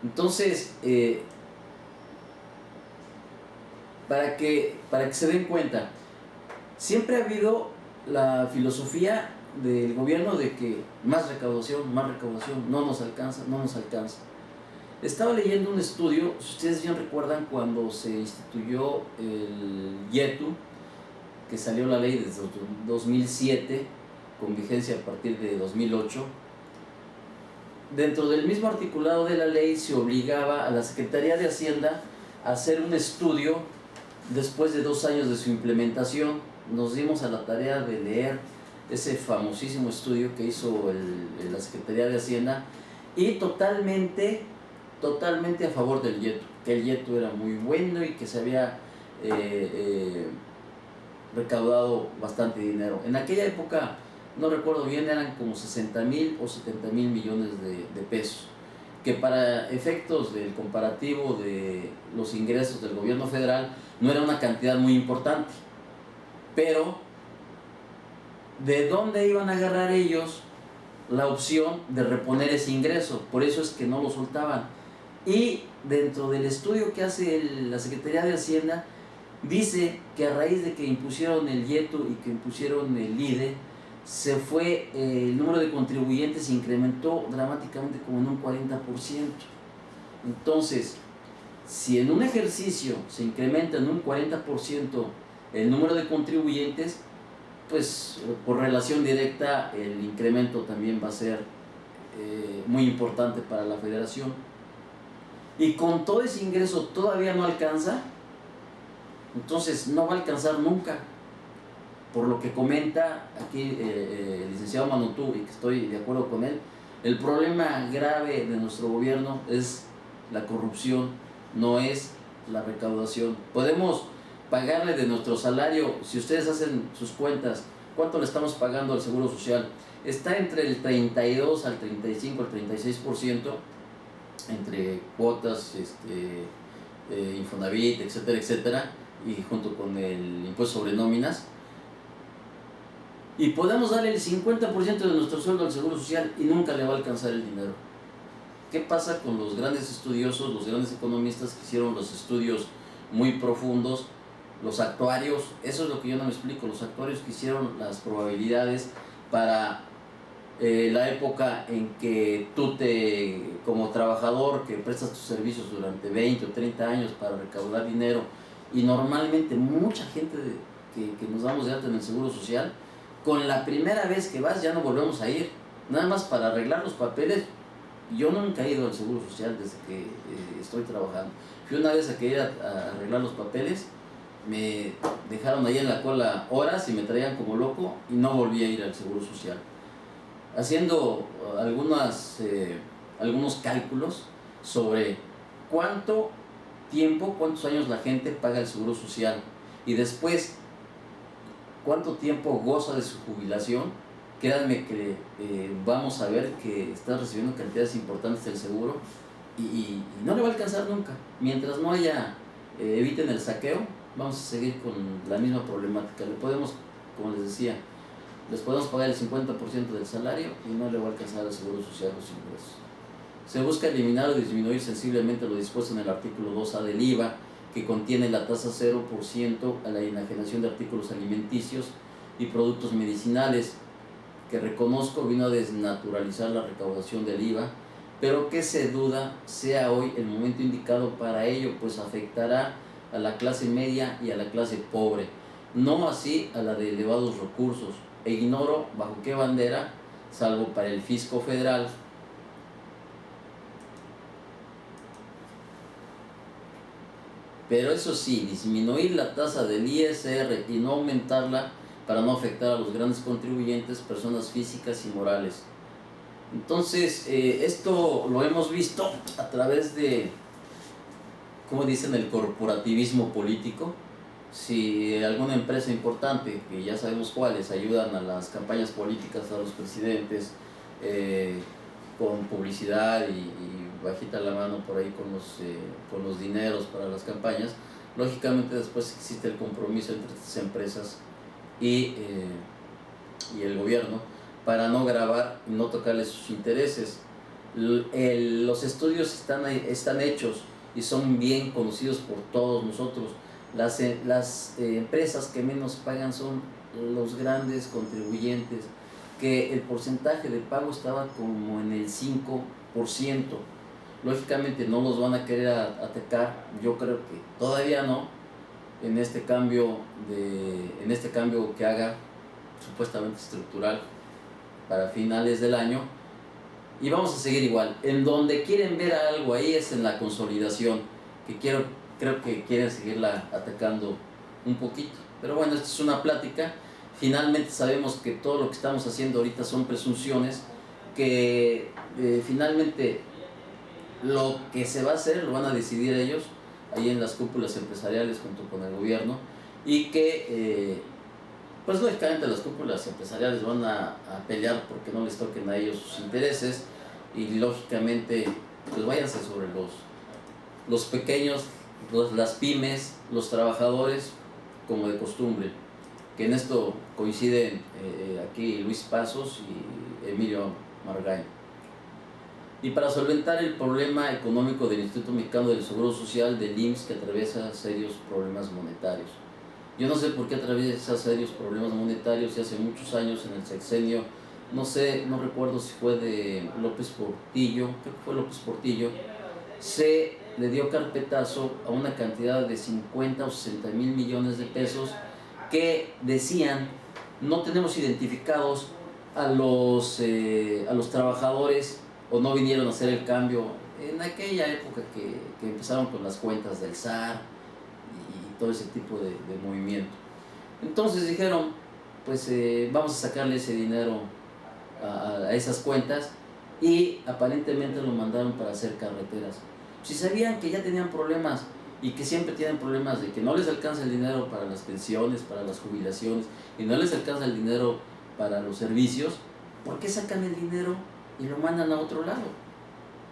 Entonces, para que se den cuenta, siempre ha habido la filosofía del gobierno de que más recaudación, no nos alcanza. Estaba leyendo un estudio, si ustedes bien recuerdan, cuando se instituyó el YETU, que salió la ley desde 2007, con vigencia a partir de 2008, dentro del mismo articulado de la ley se obligaba a la Secretaría de Hacienda a hacer un estudio después de 2 años de su implementación. Nos dimos a la tarea de leer ese famosísimo estudio que hizo la Secretaría de Hacienda y totalmente a favor del YETU, que el YETU era muy bueno y que se había recaudado bastante dinero. En aquella época, no recuerdo bien, eran como 60,000 o 70,000 millones de pesos, que para efectos del comparativo de los ingresos del gobierno federal no era una cantidad muy importante. Pero, ¿de dónde iban a agarrar ellos la opción de reponer ese ingreso? Por eso es que no lo soltaban. Y dentro del estudio que hace la Secretaría de Hacienda, dice que a raíz de que impusieron el YETU y que impusieron el IDE, se fue, el número de contribuyentes se incrementó dramáticamente como en un 40%. Entonces, si en un ejercicio se incrementa en un 40% el número de contribuyentes, pues por relación directa el incremento también va a ser muy importante para la federación. Y con todo ese ingreso todavía no alcanza, entonces no va a alcanzar nunca. Por lo que comenta aquí el licenciado Manutú, y que estoy de acuerdo con él, el problema grave de nuestro gobierno es la corrupción, no es la recaudación. Podemos pagarle de nuestro salario, si ustedes hacen sus cuentas, ¿cuánto le estamos pagando al Seguro Social? Está entre el 32 al 35 al 36%, entre cuotas, Infonavit, etcétera, y junto con el impuesto sobre nóminas. Y podemos darle el 50% de nuestro sueldo al Seguro Social y nunca le va a alcanzar el dinero. ¿Qué pasa con los grandes estudiosos, los grandes economistas que hicieron los estudios muy profundos, los actuarios? Eso es lo que yo no me explico, los actuarios que hicieron las probabilidades para la época en que tú como trabajador que prestas tus servicios durante 20 o 30 años para recaudar dinero, y normalmente mucha gente que nos damos de alta en el Seguro Social, con la primera vez que vas ya no volvemos a ir, nada más para arreglar los papeles. Yo nunca he ido al Seguro Social desde que estoy trabajando. Fui una vez a que ir a arreglar los papeles, me dejaron ahí en la cola horas y me traían como loco y no volví a ir al Seguro Social. Haciendo algunos cálculos sobre cuántos años la gente paga el Seguro Social y después cuánto tiempo goza de su jubilación, créanme que vamos a ver que estás recibiendo cantidades importantes del seguro y no le va a alcanzar nunca. Mientras no haya, eviten el saqueo, vamos a seguir con la misma problemática. Le podemos, como les decía, les podemos pagar el 50% del salario y no le va a alcanzar al Seguro Social los ingresos. Se busca eliminar o disminuir sensiblemente lo dispuesto en el artículo 2A del IVA, que contiene la tasa 0% a la enajenación de artículos alimenticios y productos medicinales, que reconozco vino a desnaturalizar la recaudación del IVA, pero que se duda sea hoy el momento indicado para ello, pues afectará a la clase media y a la clase pobre, no así a la de elevados recursos, e ignoro bajo qué bandera, salvo para el fisco federal, pero eso sí, disminuir la tasa del ISR y no aumentarla para no afectar a los grandes contribuyentes, personas físicas y morales. Entonces, esto lo hemos visto a través de, como dicen, el corporativismo político. Si alguna empresa importante, que ya sabemos cuáles, ayudan a las campañas políticas, a los presidentes, con publicidad y bajita la mano por ahí con los dineros para las campañas, lógicamente después existe el compromiso entre estas empresas y el gobierno para no gravar y no tocarle sus intereses. Los estudios están hechos y son bien conocidos por todos nosotros. Las empresas que menos pagan son los grandes contribuyentes, que el porcentaje de pago estaba como en el 5%. Lógicamente no los van a querer atacar, yo creo que todavía no, en este cambio que haga supuestamente estructural para finales del año, y vamos a seguir igual. En donde quieren ver algo ahí es en la consolidación, que creo que quieren seguirla atacando un poquito, pero bueno, esto es una plática. Finalmente sabemos que todo lo que estamos haciendo ahorita son presunciones, que finalmente lo que se va a hacer lo van a decidir ellos ahí en las cúpulas empresariales junto con el gobierno, y que pues lógicamente las cúpulas empresariales van a pelear porque no les toquen a ellos sus intereses, y lógicamente pues váyanse sobre los pequeños, las pymes, los trabajadores, como de costumbre, que en esto coinciden aquí Luis Pasos y Emilio Margain. Y para solventar el problema económico del Instituto Mexicano del Seguro Social, del IMSS, que atraviesa serios problemas monetarios. Yo no sé por qué atraviesa serios problemas monetarios, y hace muchos años en el sexenio, no recuerdo si fue de López Portillo, creo que fue López Portillo, se le dio carpetazo a una cantidad de 50 o 60 mil millones de pesos, que decían no tenemos identificados a los trabajadores, o no vinieron a hacer el cambio en aquella época que empezaron con las cuentas del SAR y todo ese tipo de movimiento. Entonces dijeron, pues vamos a sacarle ese dinero a esas cuentas, y aparentemente lo mandaron para hacer carreteras. Si sabían que ya tenían problemas, y que siempre tienen problemas de que no les alcanza el dinero para las pensiones, para las jubilaciones, y no les alcanza el dinero para los servicios, ¿por qué sacan el dinero y lo mandan a otro lado?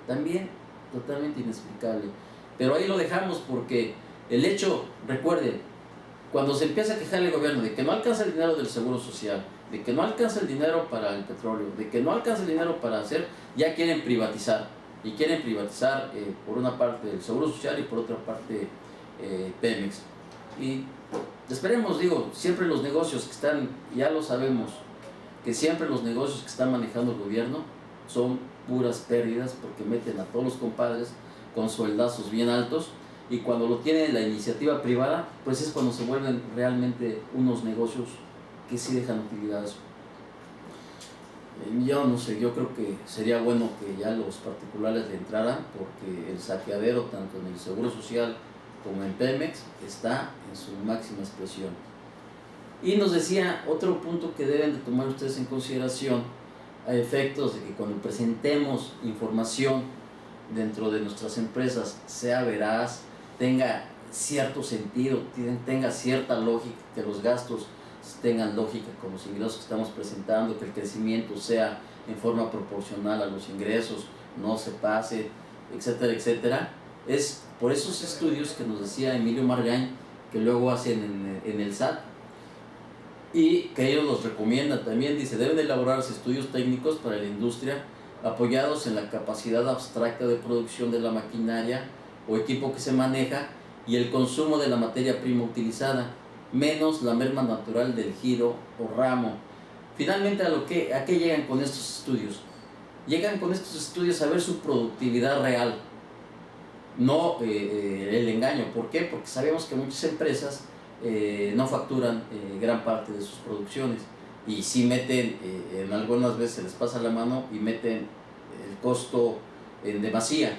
También totalmente inexplicable. Pero ahí lo dejamos, porque el hecho, recuerden, cuando se empieza a quejar el gobierno de que no alcanza el dinero del Seguro Social, de que no alcanza el dinero para el petróleo, de que no alcanza el dinero para hacer, ya quieren privatizar. Y quieren privatizar por una parte el Seguro Social y por otra parte Pemex. Y esperemos, siempre los negocios que están, ya lo sabemos, que siempre los negocios que están manejando el gobierno son puras pérdidas, porque meten a todos los compadres con sueldazos bien altos, y cuando lo tiene la iniciativa privada, pues es cuando se vuelven realmente unos negocios que sí dejan utilidades. Yo no sé, yo creo que sería bueno que ya los particulares le entraran, porque el saqueadero tanto en el Seguro Social como en Pemex está en su máxima expresión. Y nos decía otro punto que deben de tomar ustedes en consideración, a efectos de que cuando presentemos información dentro de nuestras empresas sea veraz, tenga cierto sentido, tenga cierta lógica, que los gastos tengan lógica con los ingresos que estamos presentando, que el crecimiento sea en forma proporcional a los ingresos, no se pase, etcétera, etcétera. Es por esos estudios que nos decía Emilio Margain, que luego hacen en el SAT, y que ellos los recomiendan también. Dice, deben elaborarse estudios técnicos para la industria apoyados en la capacidad abstracta de producción de la maquinaria o equipo que se maneja, y el consumo de la materia prima utilizada, menos la merma natural del giro o ramo. Finalmente, ¿a qué llegan con estos estudios? Llegan con estos estudios a ver su productividad real, no el engaño. ¿Por qué? Porque sabemos que muchas empresas no facturan gran parte de sus producciones y sí meten, en algunas veces les pasa la mano y meten el costo en demasía,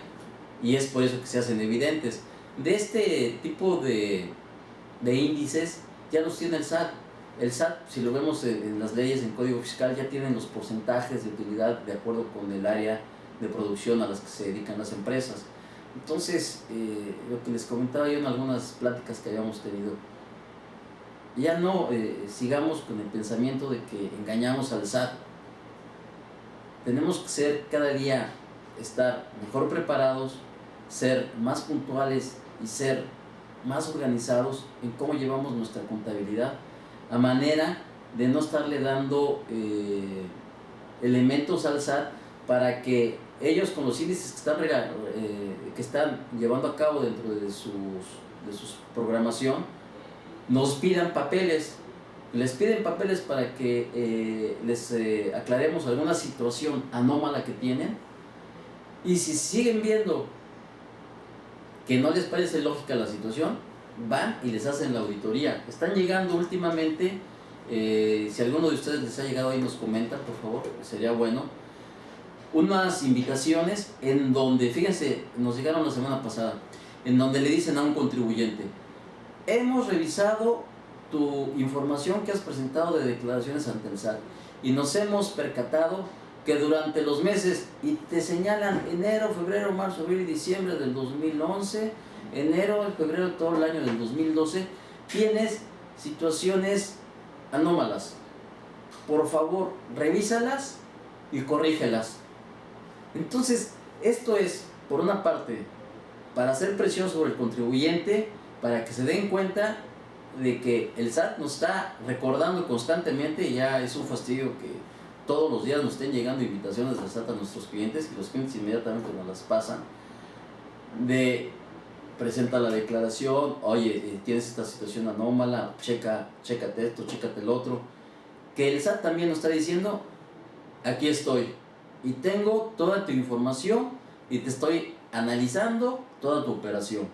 y es por eso que se hacen evidentes. De este tipo de índices ya los tiene el SAT. El SAT, si lo vemos en las leyes, en Código Fiscal, ya tienen los porcentajes de utilidad de acuerdo con el área de producción a las que se dedican las empresas. Entonces, lo que les comentaba yo en algunas pláticas que habíamos tenido, ya no sigamos con el pensamiento de que engañamos al SAT. Tenemos que ser cada día, estar mejor preparados, ser más puntuales y ser más organizados en cómo llevamos nuestra contabilidad, a manera de no estarle dando elementos al SAT para que ellos, con los índices que están llevando a cabo dentro de su programación, nos pidan papeles. Les piden papeles para que les aclaremos alguna situación anómala que tienen, y si siguen viendo que no les parece lógica la situación, van y les hacen la auditoría. Están llegando últimamente, si alguno de ustedes les ha llegado ahí, nos comenta, por favor, sería bueno, unas invitaciones en donde, fíjense, nos llegaron la semana pasada, en donde le dicen a un contribuyente: hemos revisado tu información que has presentado de declaraciones ante el SAT y nos hemos percatado que durante los meses, y te señalan enero, febrero, marzo, abril y diciembre del 2011, enero, febrero, todo el año del 2012, tienes situaciones anómalas. Por favor, revísalas y corrígelas. Entonces, esto es, por una parte, para hacer presión sobre el contribuyente, para que se den cuenta de que el SAT nos está recordando constantemente, y ya es un fastidio que todos los días nos estén llegando invitaciones del SAT a nuestros clientes, y los clientes inmediatamente nos las pasan, de presenta la declaración, oye, tienes esta situación anómala, chécate esto, chécate el otro, que el SAT también nos está diciendo: aquí estoy y tengo toda tu información y te estoy analizando toda tu operación.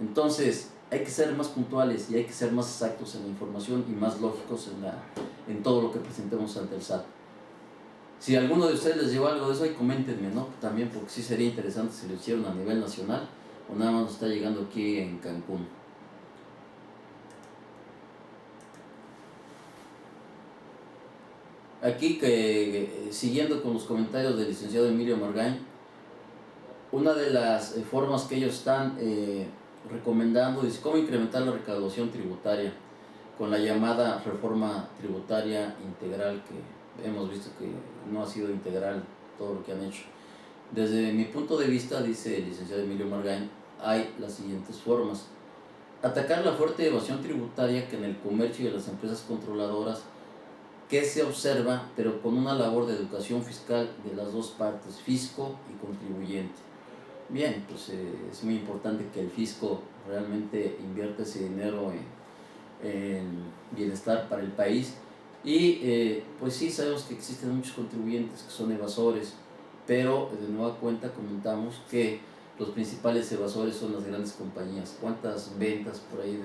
Entonces, hay que ser más puntuales y hay que ser más exactos en la información y más lógicos en todo lo que presentemos ante el SAT. Si a alguno de ustedes les llegó algo de eso, ahí coméntenme, ¿no? También, porque sí sería interesante si lo hicieron a nivel nacional o nada más nos está llegando aquí en Cancún. Aquí, siguiendo con los comentarios del licenciado Emilio Margain, una de las formas que ellos están recomendando es cómo incrementar la recaudación tributaria con la llamada reforma tributaria integral, que hemos visto que no ha sido integral todo lo que han hecho. Desde mi punto de vista, dice el licenciado Emilio Margain, hay las siguientes formas: atacar la fuerte evasión tributaria que en el comercio y en las empresas controladoras que se observa, pero con una labor de educación fiscal de las dos partes, fisco y contribuyente. Bien, pues es muy importante que el fisco realmente invierta ese dinero en bienestar para el país, y pues sí, sabemos que existen muchos contribuyentes que son evasores, pero de nueva cuenta comentamos que los principales evasores son las grandes compañías. ¿Cuántas ventas por ahí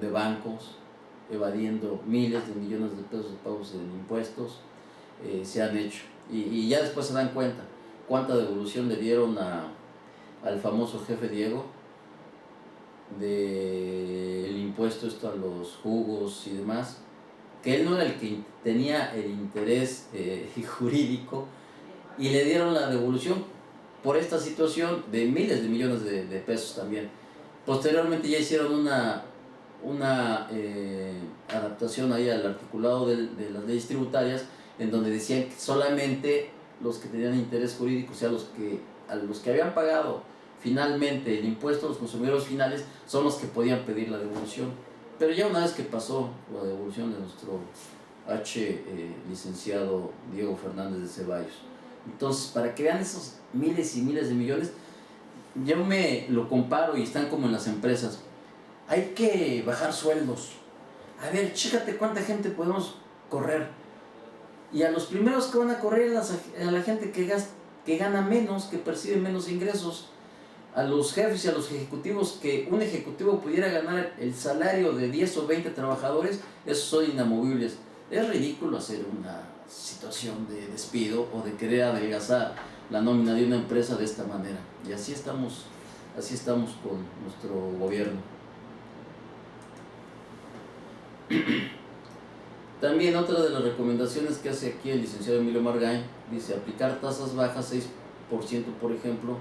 de bancos evadiendo miles de millones de pesos de pagos en impuestos se han hecho? Y ya después se dan cuenta cuánta devolución le dieron al famoso jefe Diego del impuesto a los jugos y demás, que él no era el que tenía el interés jurídico, y le dieron la devolución por esta situación de miles de millones de pesos también. Posteriormente ya hicieron una adaptación ahí al articulado de las leyes tributarias, en donde decían que solamente los que tenían interés jurídico, o sea, a los que habían pagado finalmente el impuesto, los consumidores finales, son los que podían pedir la devolución. Pero ya una vez que pasó la devolución de nuestro licenciado Diego Fernández de Ceballos, entonces, para que vean esos miles y miles de millones, yo me lo comparo y están como en las empresas. Hay que bajar sueldos. A ver, chécate cuánta gente podemos correr. Y a los primeros que van a correr a la gente que gana menos, que percibe menos ingresos. A los jefes y a los ejecutivos, que un ejecutivo pudiera ganar el salario de 10 o 20 trabajadores, esos son inamovibles. Es ridículo hacer una situación de despido o de querer adelgazar la nómina de una empresa de esta manera. Y así estamos con nuestro gobierno. También otra de las recomendaciones que hace aquí el licenciado Emilio Margain, dice aplicar tasas bajas, 6% por ejemplo,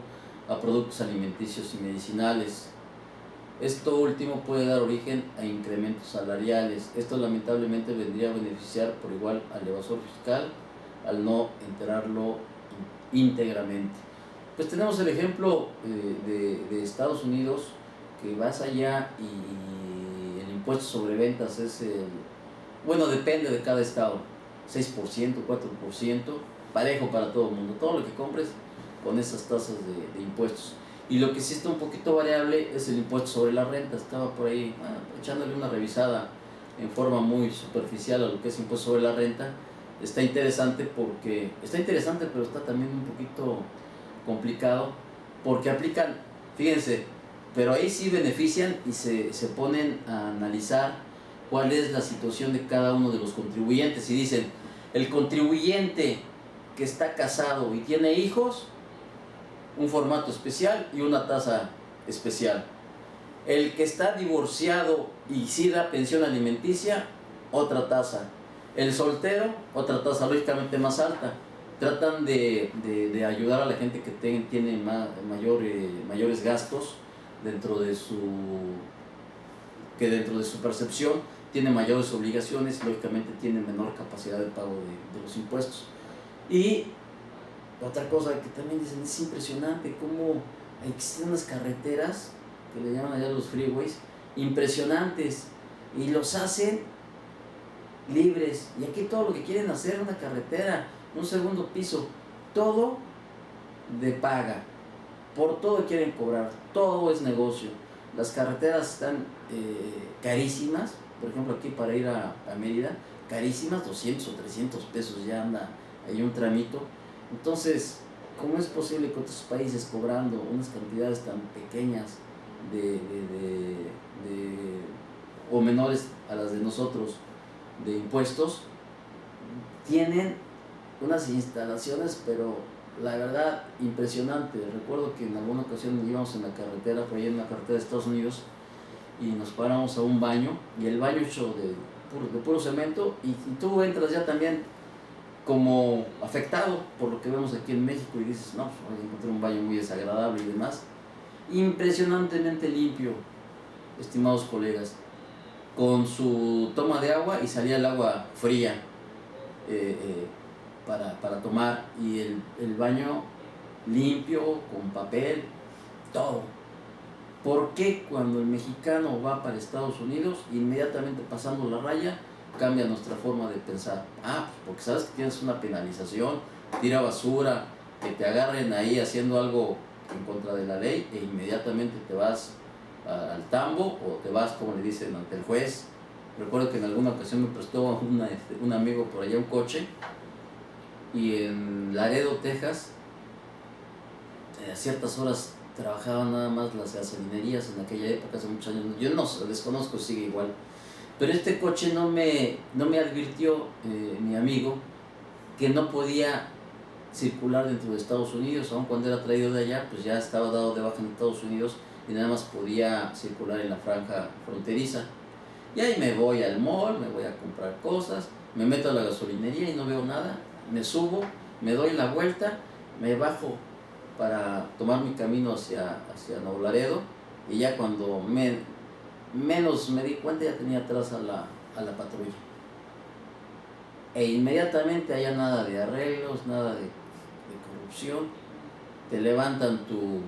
a productos alimenticios y medicinales. Esto último puede dar origen a incrementos salariales. Esto lamentablemente vendría a beneficiar por igual al evasor fiscal al no enterarlo íntegramente. Pues tenemos el ejemplo de Estados Unidos, que vas allá y el impuesto sobre ventas es bueno, depende de cada estado, 6%, 4%, parejo para todo el mundo. Todo lo que compres con esas tasas de impuestos. Y lo que sí está un poquito variable es el impuesto sobre la renta. Estaba por ahí echándole una revisada en forma muy superficial a lo que es impuesto sobre la renta. Está interesante, pero está también un poquito complicado, porque aplican, fíjense, pero ahí sí benefician y se ponen a analizar cuál es la situación de cada uno de los contribuyentes. Y dicen, el contribuyente que está casado y tiene hijos, un formato especial y una tasa especial. El que está divorciado y sí da pensión alimenticia, otra tasa. El soltero, otra tasa lógicamente más alta. Tratan de ayudar a la gente que tiene mayores gastos dentro de su percepción, tiene mayores obligaciones, lógicamente tiene menor capacidad de pago de los impuestos. Y otra cosa que también dicen, es impresionante cómo existen unas carreteras que le llaman allá los freeways, impresionantes, y los hacen libres. Y aquí todo lo que quieren hacer, una carretera, un segundo piso, todo de paga, por todo quieren cobrar, todo es negocio. Las carreteras están carísimas, por ejemplo aquí para ir a Mérida, carísimas, 200 o 300 pesos ya anda ahí un tramito. Entonces, ¿cómo es posible que otros países cobrando unas cantidades tan pequeñas o menores a las de nosotros de impuestos, tienen unas instalaciones, pero la verdad impresionante? Recuerdo que en alguna ocasión íbamos en la carretera, por ahí en la carretera de Estados Unidos, y nos paramos a un baño, y el baño hecho de puro cemento, y tú entras ya también como afectado por lo que vemos aquí en México y dices, no, pues encontré un baño muy desagradable y demás. Impresionantemente limpio, estimados colegas, con su toma de agua, y salía el agua fría para tomar, y el baño limpio, con papel, todo. ¿Por qué cuando el mexicano va para Estados Unidos, inmediatamente pasando la raya, cambia nuestra forma de pensar? Pues porque sabes que tienes una penalización, tira basura, que te agarren ahí haciendo algo en contra de la ley, e inmediatamente te vas al tambo, o te vas, como le dicen, ante el juez. Recuerdo que en alguna ocasión me prestó un amigo por allá un coche, y en Laredo, Texas, a ciertas horas trabajaban nada más las gasolinerías en aquella época, hace muchos años. Yo no desconozco, sigue igual. Pero este coche no me advirtió, mi amigo, que no podía circular dentro de Estados Unidos. Aun cuando era traído de allá, pues ya estaba dado de baja en Estados Unidos y nada más podía circular en la franja fronteriza. Y ahí me voy al mall, me voy a comprar cosas, me meto a la gasolinería y no veo nada. Me subo, me doy la vuelta, me bajo para tomar mi camino hacia Nuevo Laredo, y ya cuando menos me di cuenta, ya tenía atrás a la patrulla. E inmediatamente haya nada de arreglos, nada de corrupción, te levantan tu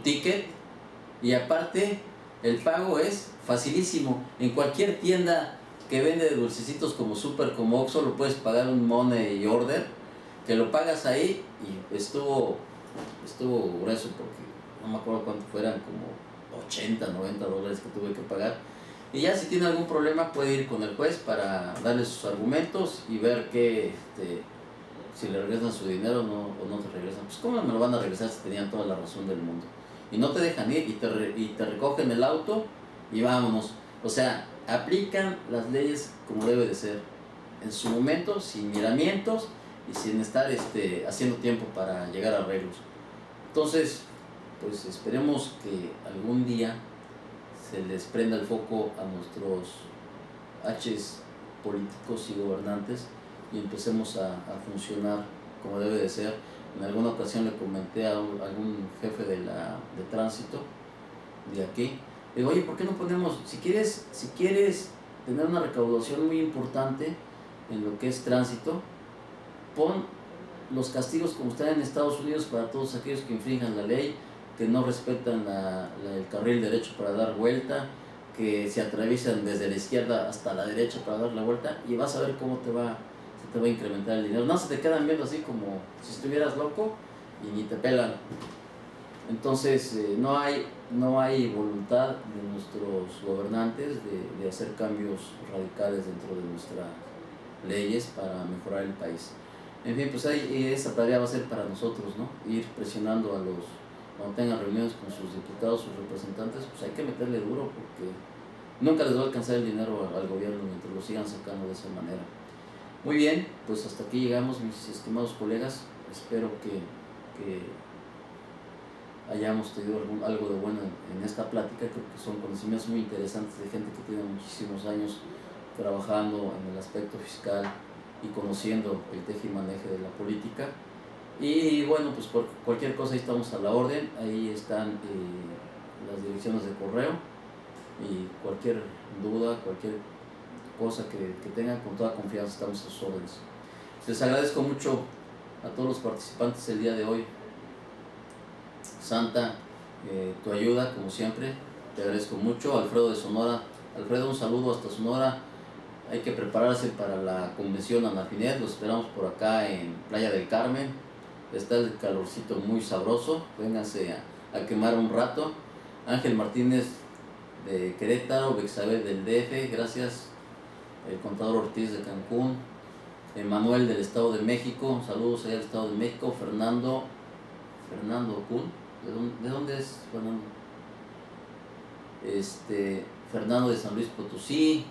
ticket, y aparte el pago es facilísimo. En cualquier tienda que vende dulcecitos como Super, como Oxxo, lo puedes pagar un money order, que lo pagas ahí y estuvo grueso porque no me acuerdo cuánto fueran, como 80, 90 dólares que tuve que pagar. Y ya si tiene algún problema puede ir con el juez para darle sus argumentos y ver que si le regresan su dinero o no te regresan. Pues cómo me lo van a regresar si tenían toda la razón del mundo. Y no te dejan ir y te recogen el auto y vámonos. O sea, aplican las leyes como debe de ser. En su momento, sin miramientos y sin estar haciendo tiempo para llegar a arreglos. Entonces, pues esperemos que algún día se les prenda el foco a nuestros H's políticos y gobernantes y empecemos a funcionar como debe de ser. En alguna ocasión le comenté a algún jefe de tránsito de aquí, digo, oye, ¿por qué no ponemos, si quieres tener una recaudación muy importante en lo que es tránsito, pon los castigos como están en Estados Unidos para todos aquellos que infrinjan la ley, que no respetan el carril derecho para dar vuelta, que se atraviesan desde la izquierda hasta la derecha para dar la vuelta, y vas a ver cómo se te va a incrementar el dinero. No se te quedan viendo así como si estuvieras loco y ni te pelan. Entonces no hay voluntad de nuestros gobernantes de hacer cambios radicales dentro de nuestras leyes para mejorar el país. En fin, pues esa tarea va a ser para nosotros, ¿no? Ir presionando cuando tengan reuniones con sus diputados, sus representantes, pues hay que meterle duro porque nunca les va a alcanzar el dinero al gobierno mientras lo sigan sacando de esa manera. Muy bien, pues hasta aquí llegamos, mis estimados colegas. Espero que hayamos tenido algo de bueno en esta plática. Creo que son conocimientos muy interesantes de gente que tiene muchísimos años trabajando en el aspecto fiscal y conociendo el teje y maneje de la política. Y bueno, pues por cualquier cosa ahí estamos a la orden. Ahí están las direcciones de correo y cualquier duda, cualquier cosa que tengan, con toda confianza estamos a sus órdenes. Les agradezco mucho a todos los participantes el día de hoy. Santa, tu ayuda como siempre, te agradezco mucho. Alfredo de Sonora, Alfredo, un saludo hasta Sonora. Hay que prepararse para la convención Anafinet, los esperamos por acá en Playa del Carmen. Está el calorcito muy sabroso, vénganse a quemar un rato. Ángel Martínez de Querétaro, Bexabel del DF, gracias. El contador Ortiz de Cancún, Manuel del Estado de México, saludos allá del Estado de México. Fernando Kuhn, ¿de dónde es Fernando? Fernando de San Luis Potosí.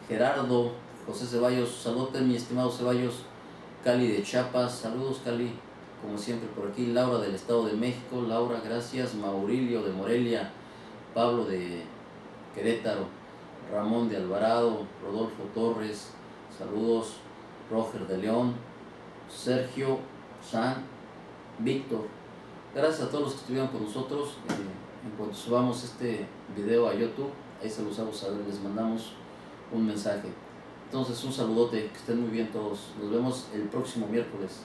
Gerardo, José Ceballos, saludos mi estimado Ceballos. Cali de Chiapas, saludos Cali, como siempre por aquí. Laura del Estado de México, Laura, gracias. Maurilio de Morelia, Pablo de Querétaro, Ramón de Alvarado, Rodolfo Torres, saludos. Roger de León, Sergio San, Víctor, gracias a todos los que estuvieron con nosotros. En cuanto subamos este video a YouTube, ahí se los hago saber, les mandamos un mensaje. Entonces un saludote, que estén muy bien todos, nos vemos el próximo miércoles.